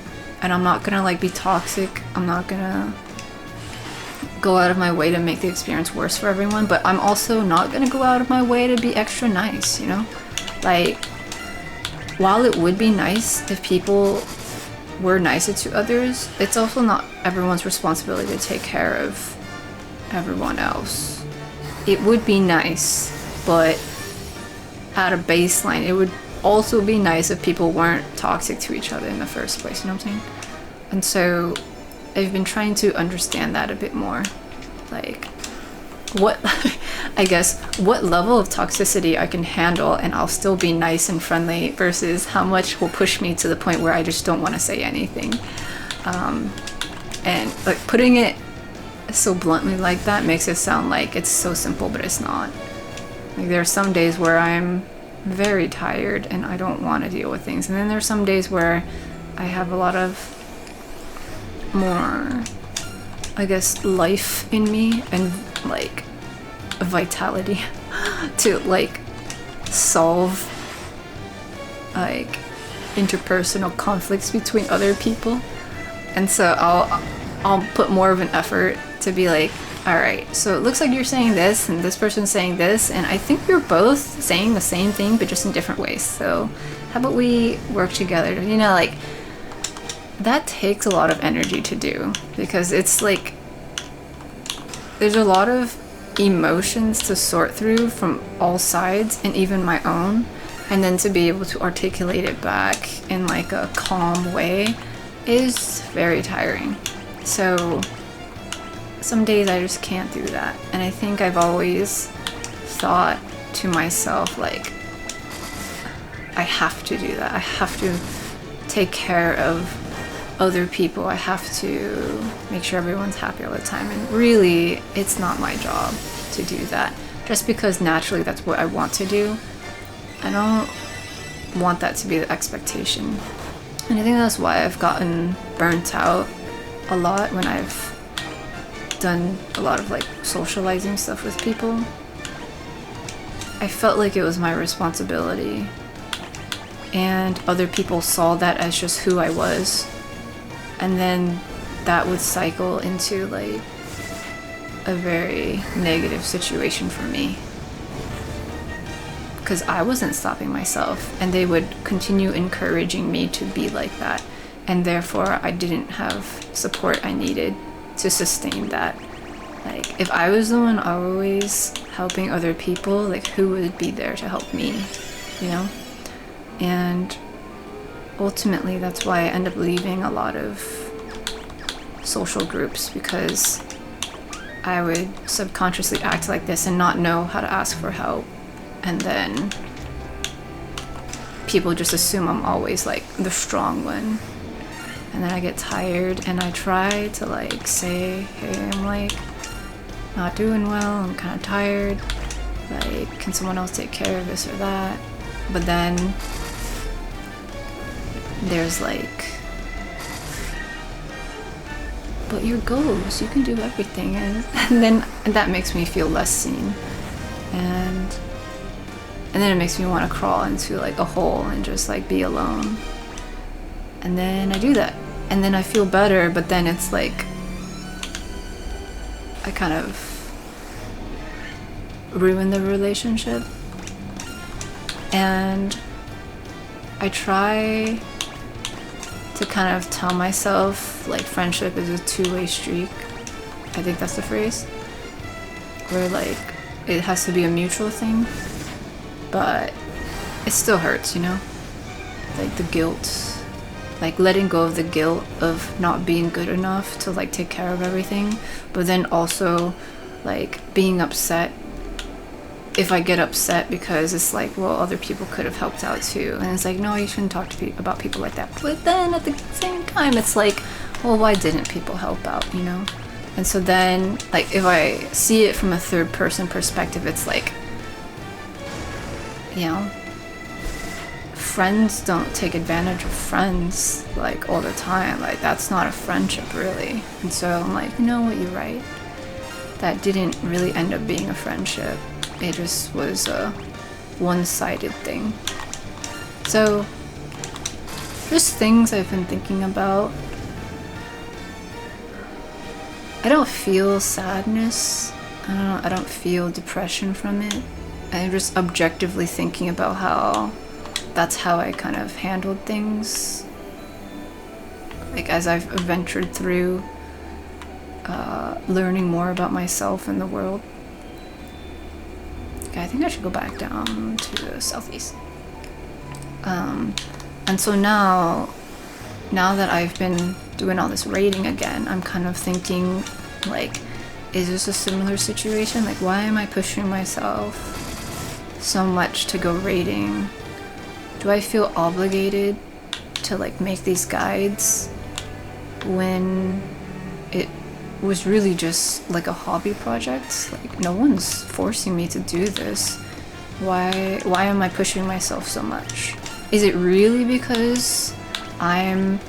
and I'm not gonna like be toxic. I'm not gonna go out of my way to make the experience worse for everyone, but I'm also not gonna go out of my way to be extra nice, you know? Like, while it would be nice if people were nicer to others, it's also not everyone's responsibility to take care of everyone else. It would be nice, but at a baseline, it would also be nice if people weren't toxic to each other in the first place, you know what I'm saying? And so I've been trying to understand that a bit more. Like, what, I guess, what level of toxicity I can handle and I'll still be nice and friendly versus how much will push me to the point where I just don't want to say anything. And like putting it so bluntly like that makes it sound like it's so simple, but it's not. Like, there are some days where I'm very tired and I don't want to deal with things, and then there's some days where I have a lot of more, I guess, life in me and like vitality to like solve like interpersonal conflicts between other people. And so I'll put more of an effort to be like, all right, so it looks like you're saying this and this person's saying this, and I think you're both saying the same thing but just in different ways, so how about we work together? You know, like, that takes a lot of energy to do, because it's like there's a lot of emotions to sort through from all sides, and even my own, and then to be able to articulate it back in like a calm way is very tiring. So some days I just can't do that, and I think I've always thought to myself, like, I have to do that. I have to take care of other people. I have to make sure everyone's happy all the time, and really it's not my job to do that. Just because naturally that's what I want to do, I don't want that to be the expectation. And I think that's why I've gotten burnt out a lot when I've done a lot of like socializing stuff with people. I felt like it was my responsibility, and other people saw that as just who I was, and then that would cycle into like a very negative situation for me, because I wasn't stopping myself, and they would continue encouraging me to be like that, and therefore I didn't have support I needed to sustain that. Like, if I was the one always helping other people, like, who would be there to help me, you know? And ultimately that's why I end up leaving a lot of social groups, because I would subconsciously act like this and not know how to ask for help, and then people just assume I'm always like the strong one, and then I get tired and I try to like say, hey, I'm like not doing well, I'm kind of tired, like, can someone else take care of this or that? But then there's like, but you're ghost, you can do everything, and then that makes me feel less seen, and then it makes me want to crawl into like a hole and just like be alone. And then I do that, and then I feel better, but then it's like I kind of ruin the relationship. And I try to kind of tell myself like friendship is a two-way streak. I think that's the phrase, where like it has to be a mutual thing, but it still hurts, you know? Like the guilt, like letting go of the guilt of not being good enough to like take care of everything, but then also like being upset if I get upset because it's like, well, other people could have helped out too, and it's like, no, you shouldn't talk to about people like that. But then at the same time it's like, well, why didn't people help out, you know? And so then like if I see it from a third person perspective, it's like, you know, friends don't take advantage of friends like all the time. Like, that's not a friendship really. And so I'm like, you know what, you're right, that didn't really end up being a friendship. It just was a one-sided thing. So just things I've been thinking about. I don't feel sadness. I don't feel depression from it. I'm just objectively thinking about how that's how I kind of handled things. Like as I've ventured through learning more about myself and the world. Okay, I think I should go back down to the southeast. And so now that I've been doing all this raiding again, I'm kind of thinking, like, is this a similar situation? Like, why am I pushing myself so much to go raiding? Do I feel obligated to, like, make these guides when it was really just like a hobby project? Like, no one's forcing me to do this. Why am I pushing myself so much? Is it really because I'm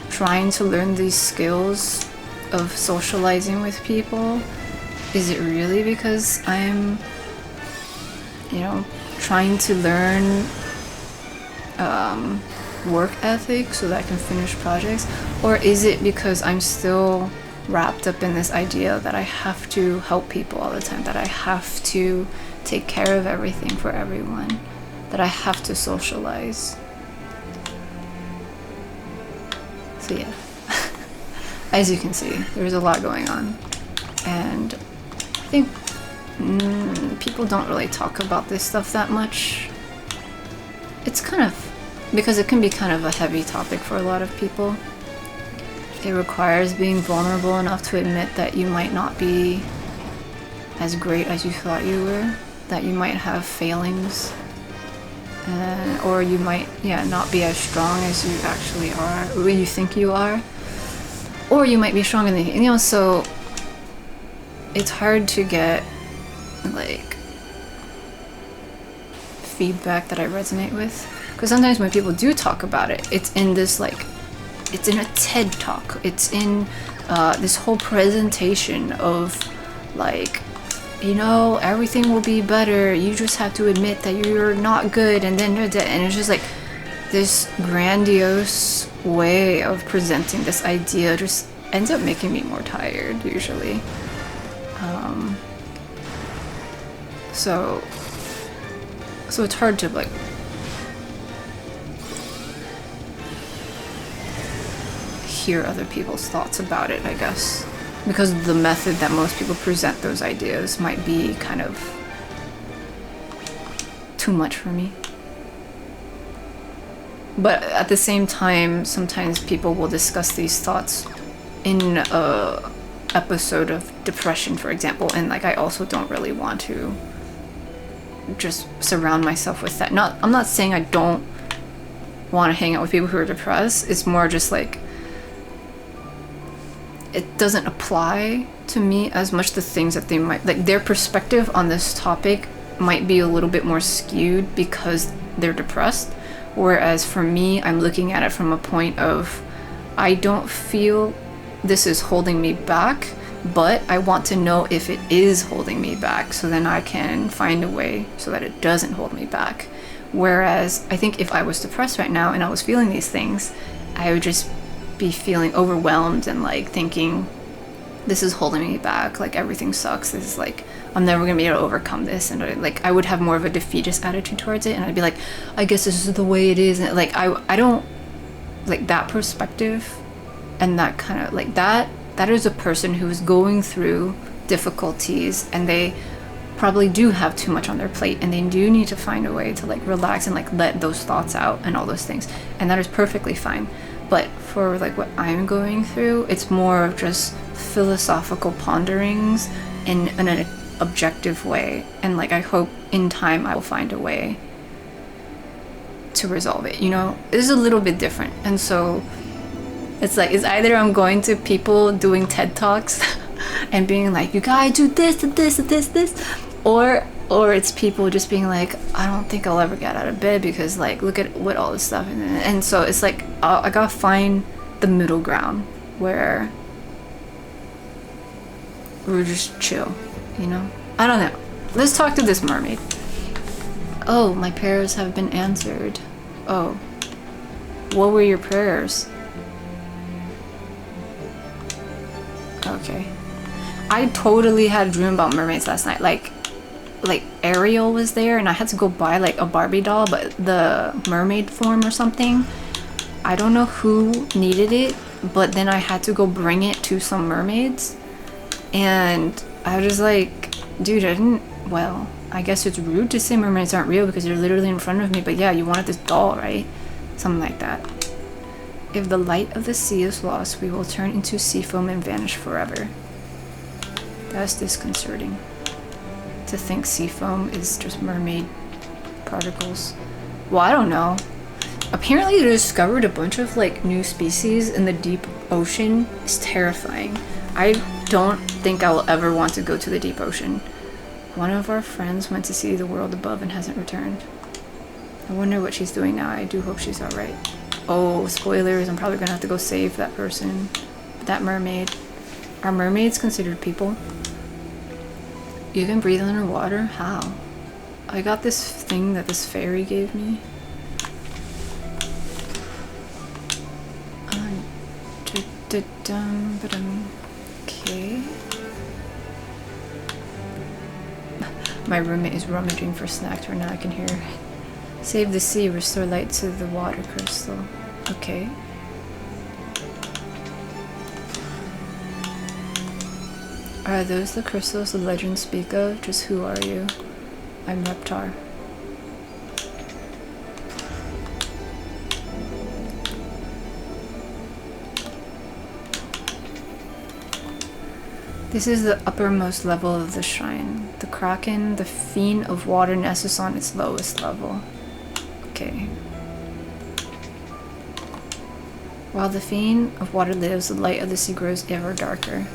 trying to learn these skills of socializing with people? Is it really because I'm, you know, trying to learn work ethic so that I can finish projects? Or is it because I'm still wrapped up in this idea that I have to help people all the time, that I have to take care of everything for everyone, that I have to socialize? So yeah, as you can see, there's a lot going on, and I think people don't really talk about this stuff that much. It's kind of, because it can be kind of a heavy topic for a lot of people. It requires being vulnerable enough to admit that you might not be as great as you thought you were, that you might have failings, or you might, not be as strong as you actually are, or you think you are, or you might be stronger than you know. So it's hard to get, like, feedback that I resonate with, because sometimes when people do talk about it, it's in this, like, it's in a TED talk, it's in this whole presentation of, like, you know, everything will be better, you just have to admit that you're not good, and then you're dead. And it's just like this grandiose way of presenting this idea just ends up making me more tired usually. So it's hard to, like, hear other people's thoughts about it, I guess, because the method that most people present those ideas might be kind of too much for me. But at the same time, sometimes people will discuss these thoughts in a episode of depression, for example, and, like, I also don't really want to just surround myself with that. I'm not saying I don't want to hang out with people who are depressed. It's more just like it doesn't apply to me as much. The things that they might, like, their perspective on this topic might be a little bit more skewed because they're depressed, whereas for me, I'm looking at it from a point of, I don't feel this is holding me back, but I want to know if it is holding me back, so then I can find a way so that it doesn't hold me back. Whereas I think if I was depressed right now and I was feeling these things, I would just be feeling overwhelmed and, like, thinking, this is holding me back, like, everything sucks, this is, like, I'm never gonna be able to overcome this, and, like, I would have more of a defeatist attitude towards it, and I'd be like, I guess this is the way it is, and, like, I don't like that perspective, and that kind of, like, that is a person who is going through difficulties, and they probably do have too much on their plate, and they do need to find a way to, like, relax and, like, let those thoughts out and all those things, and that is perfectly fine. But for, like, what I'm going through, it's more of just philosophical ponderings in an objective way, and, like, I hope in time I will find a way to resolve it, you know? It is a little bit different, and so it's like, it's either I'm going to people doing TED Talks and being like, you gotta do this and this and this, or it's people just being like, I don't think I'll ever get out of bed because, like, look at what all this stuff, and so it's like, I gotta find the middle ground where we're just chill, you know? I don't know. Let's talk to this mermaid. Oh, my prayers have been answered. Oh, what were your prayers? Okay. I totally had a dream about mermaids last night. Like Ariel was there and I had to go buy like a Barbie doll, but the mermaid form or something. I don't know who needed it, but then I had to go bring it to some mermaids. And I was like, dude, well, I guess it's rude to say mermaids aren't real because they're literally in front of me, but yeah, you wanted this doll, right? Something like that. If the light of the sea is lost, we will turn into sea foam and vanish forever. That's disconcerting. To think sea foam is just mermaid particles. Well, I don't know. Apparently they discovered a bunch of like new species in the deep ocean. It's terrifying. I don't think I will ever want to go to the deep ocean. One of our friends went to see the world above and hasn't returned. I wonder what she's doing now. I do hope she's alright. Oh, spoilers. I'm probably gonna have to go save that person. That mermaid. Are mermaids considered people? You can breathe underwater? How? I got this thing that this fairy gave me. Okay. My roommate is rummaging for snacks right now. I can hear her. Save the sea, restore light to the water crystal. Okay. Are those the crystals the legends speak of? Just who are you? I'm Reptar. This is the uppermost level of the shrine. The Kraken, the fiend of water, nests on its lowest level. Okay. While the fiend of water lives, the light of the sea grows ever darker.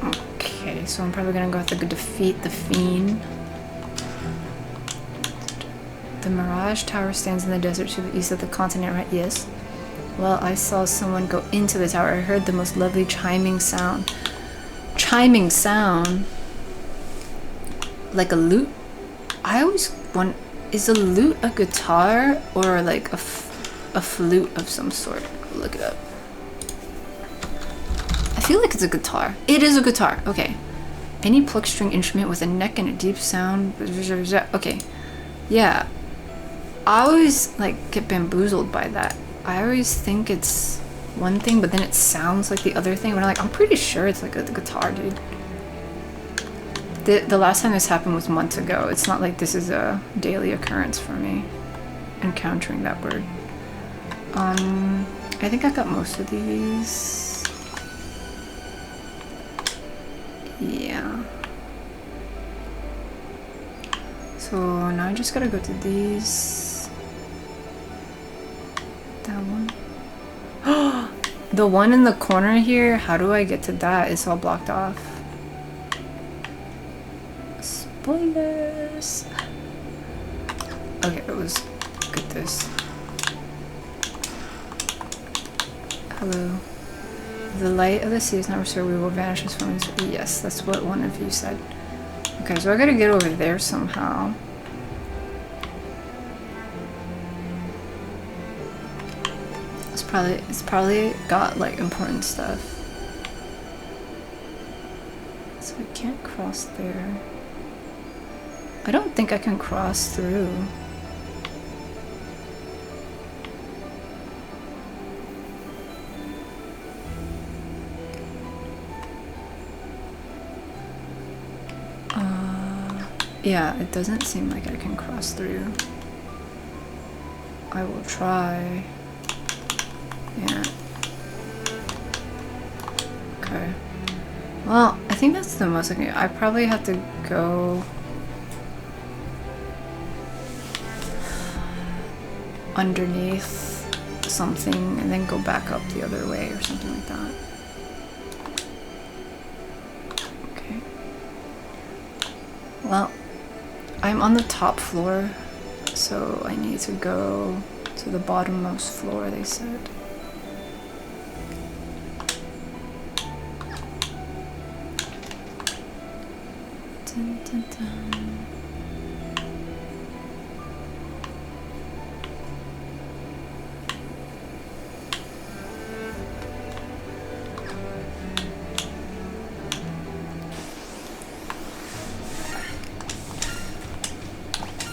Okay, so I'm probably gonna go have to defeat the fiend. The Mirage Tower stands in the desert to the east of the continent, right? Yes. Well, I saw someone go into the tower. I heard the most lovely chiming sound. Chiming sound? Like a lute? I always want... Is a lute a guitar or like a flute of some sort? I'll look it up. I feel like it's a guitar. It is a guitar. Okay. Any plucked string instrument with a neck and a deep sound. Okay. Yeah. I always like get bamboozled by that. I always think it's one thing, but then it sounds like the other thing. But I'm pretty sure it's like a guitar, dude. The last time this happened was months ago. It's not like this is a daily occurrence for me, encountering that word. I think I got most of these. Yeah. So now I just gotta go to these. That one. The one in the corner here, how do I get to that? It's all blocked off. Spoilers. Okay, let's get this. Hello. The light of the sea is not restored. We will vanish as from. Yes, that's what one of you said. Okay, so I gotta get over there somehow. It's probably got like important stuff. So I can't cross there. I don't think I can cross through. Yeah, it doesn't seem like I can cross through. I will try. Yeah. Okay. Well, I think that's the most I can do. I probably have to go underneath something and then go back up the other way or something like that. Okay. Well, I'm on the top floor, so I need to go to the bottommost floor, they said. Dun, dun, dun.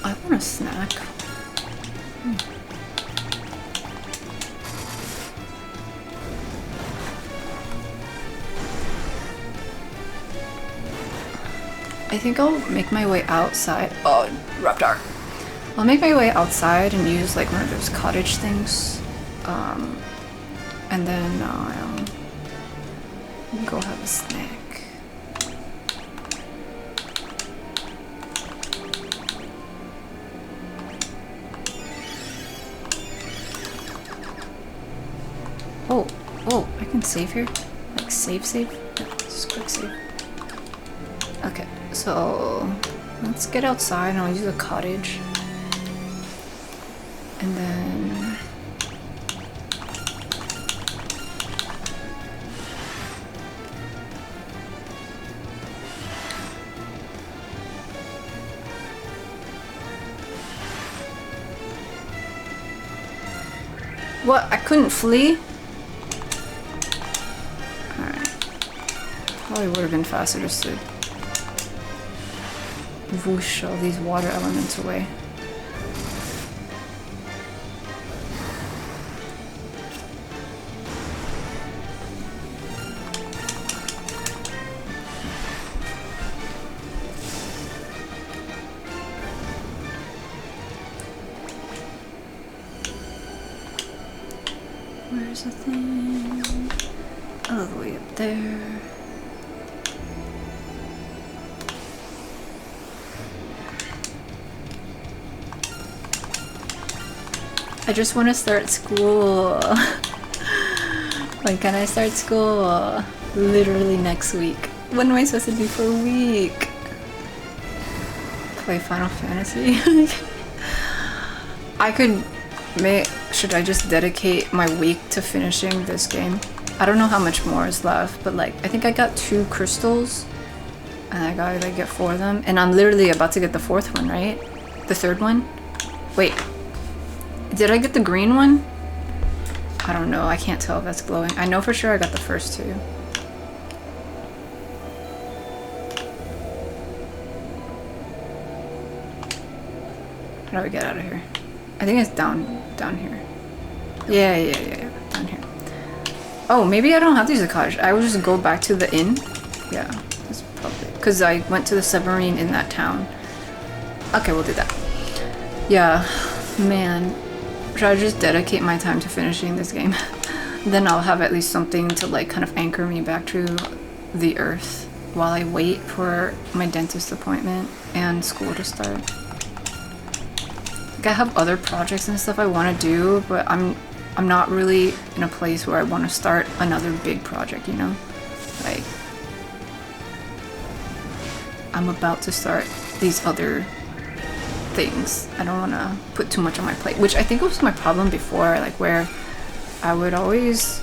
I want a snack. I think I'll make my way outside. Oh, Reptar. I'll make my way outside and use like one of those cottage things. And then I'll go have a snack. Oh, I can save here? Like save? Yeah, just quick save. Okay, so let's get outside and I'll use a cottage. And then what? I couldn't flee? Alright. Probably would have been faster just to whoosh all these water elements away. Where's the thing? All the way up there. I just want to start school. When can I start school? Literally next week. What am I supposed to do for a week? Play Final Fantasy? I could should I just dedicate my week to finishing this game? I don't know how much more is left, but like I think I got 2 crystals and I gotta like get 4 of them, and I'm literally about to get the 4th one, right? The 3rd one? Wait. Did I get the green one? I don't know. I can't tell if that's glowing. I know for sure I got the first 2. How do we get out of here? I think it's down here. Yeah. Down here. Oh, maybe I don't have to use the cottage. I will just go back to the inn. Yeah, that's probably because I went to the submarine in that town. Okay, we'll do that. Yeah, man. Should I just dedicate my time to finishing this game? Then I'll have at least something to like kind of anchor me back to the earth while I wait for my dentist appointment and school to start. Like I have other projects and stuff I want to do, but I'm not really in a place where I want to start another big project, you know? Like I'm about to start these other things. I don't want to put too much on my plate, which I think was my problem before, like where I would always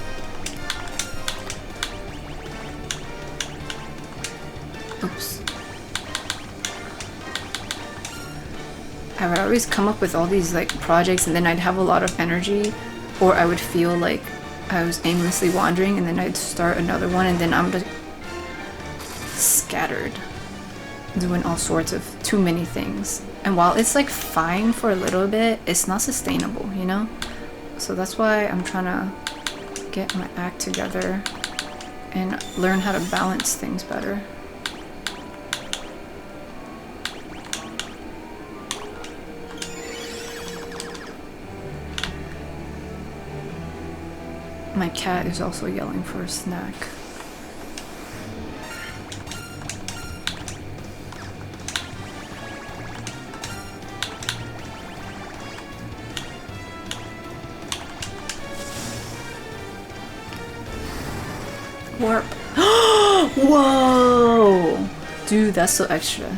I would always come up with all these like projects, and then I'd have a lot of energy, or I would feel like I was aimlessly wandering, and then I'd start another one, and then I'm just scattered, doing all sorts of too many things. And while it's like fine for a little bit, it's not sustainable, you know? So that's why I'm trying to get my act together and learn how to balance things better. My cat is also yelling for a snack. Warp. Whoa! Dude, that's so extra.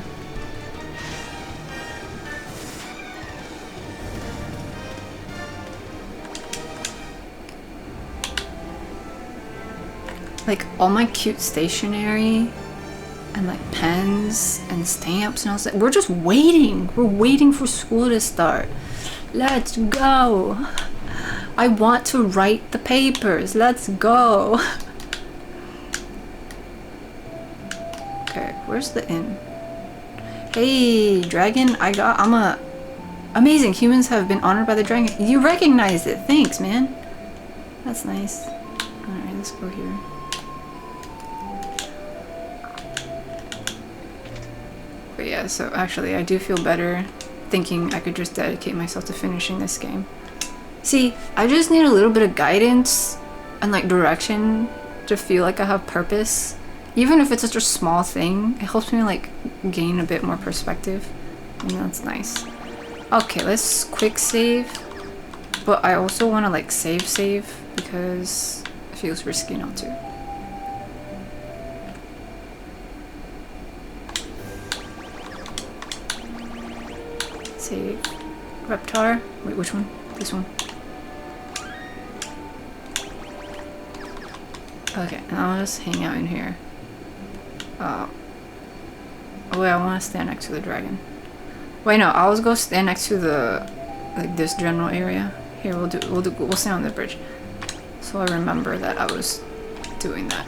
Like all my cute stationery and like pens and stamps and all that. We're just waiting. We're waiting for school to start. Let's go. I want to write the papers. Let's go. Okay, where's the inn? Hey, dragon, I'm a Amazing, humans have been honored by the dragon. You recognized it. Thanks, man. That's nice. Alright, let's go here. But yeah, so actually I do feel better thinking I could just dedicate myself to finishing this game. See, I just need a little bit of guidance and like direction to feel like I have purpose. Even if it's such a small thing, it helps me like gain a bit more perspective. And that's nice. Okay, let's quick save. But I also want to like save because it feels risky not to. Save. Reptar. Wait, which one? This one. Okay, now I'll just hang out in here. Oh wait, I want to stand next to the dragon. Wait, no, I'll just go stand next to the like this general area. Here, we'll stand on the bridge. So I remember that I was doing that.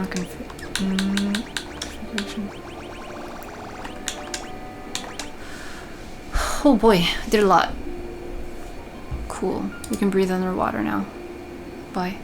Configuration. Oh boy, I did a lot. Cool. We can breathe underwater now. Bye.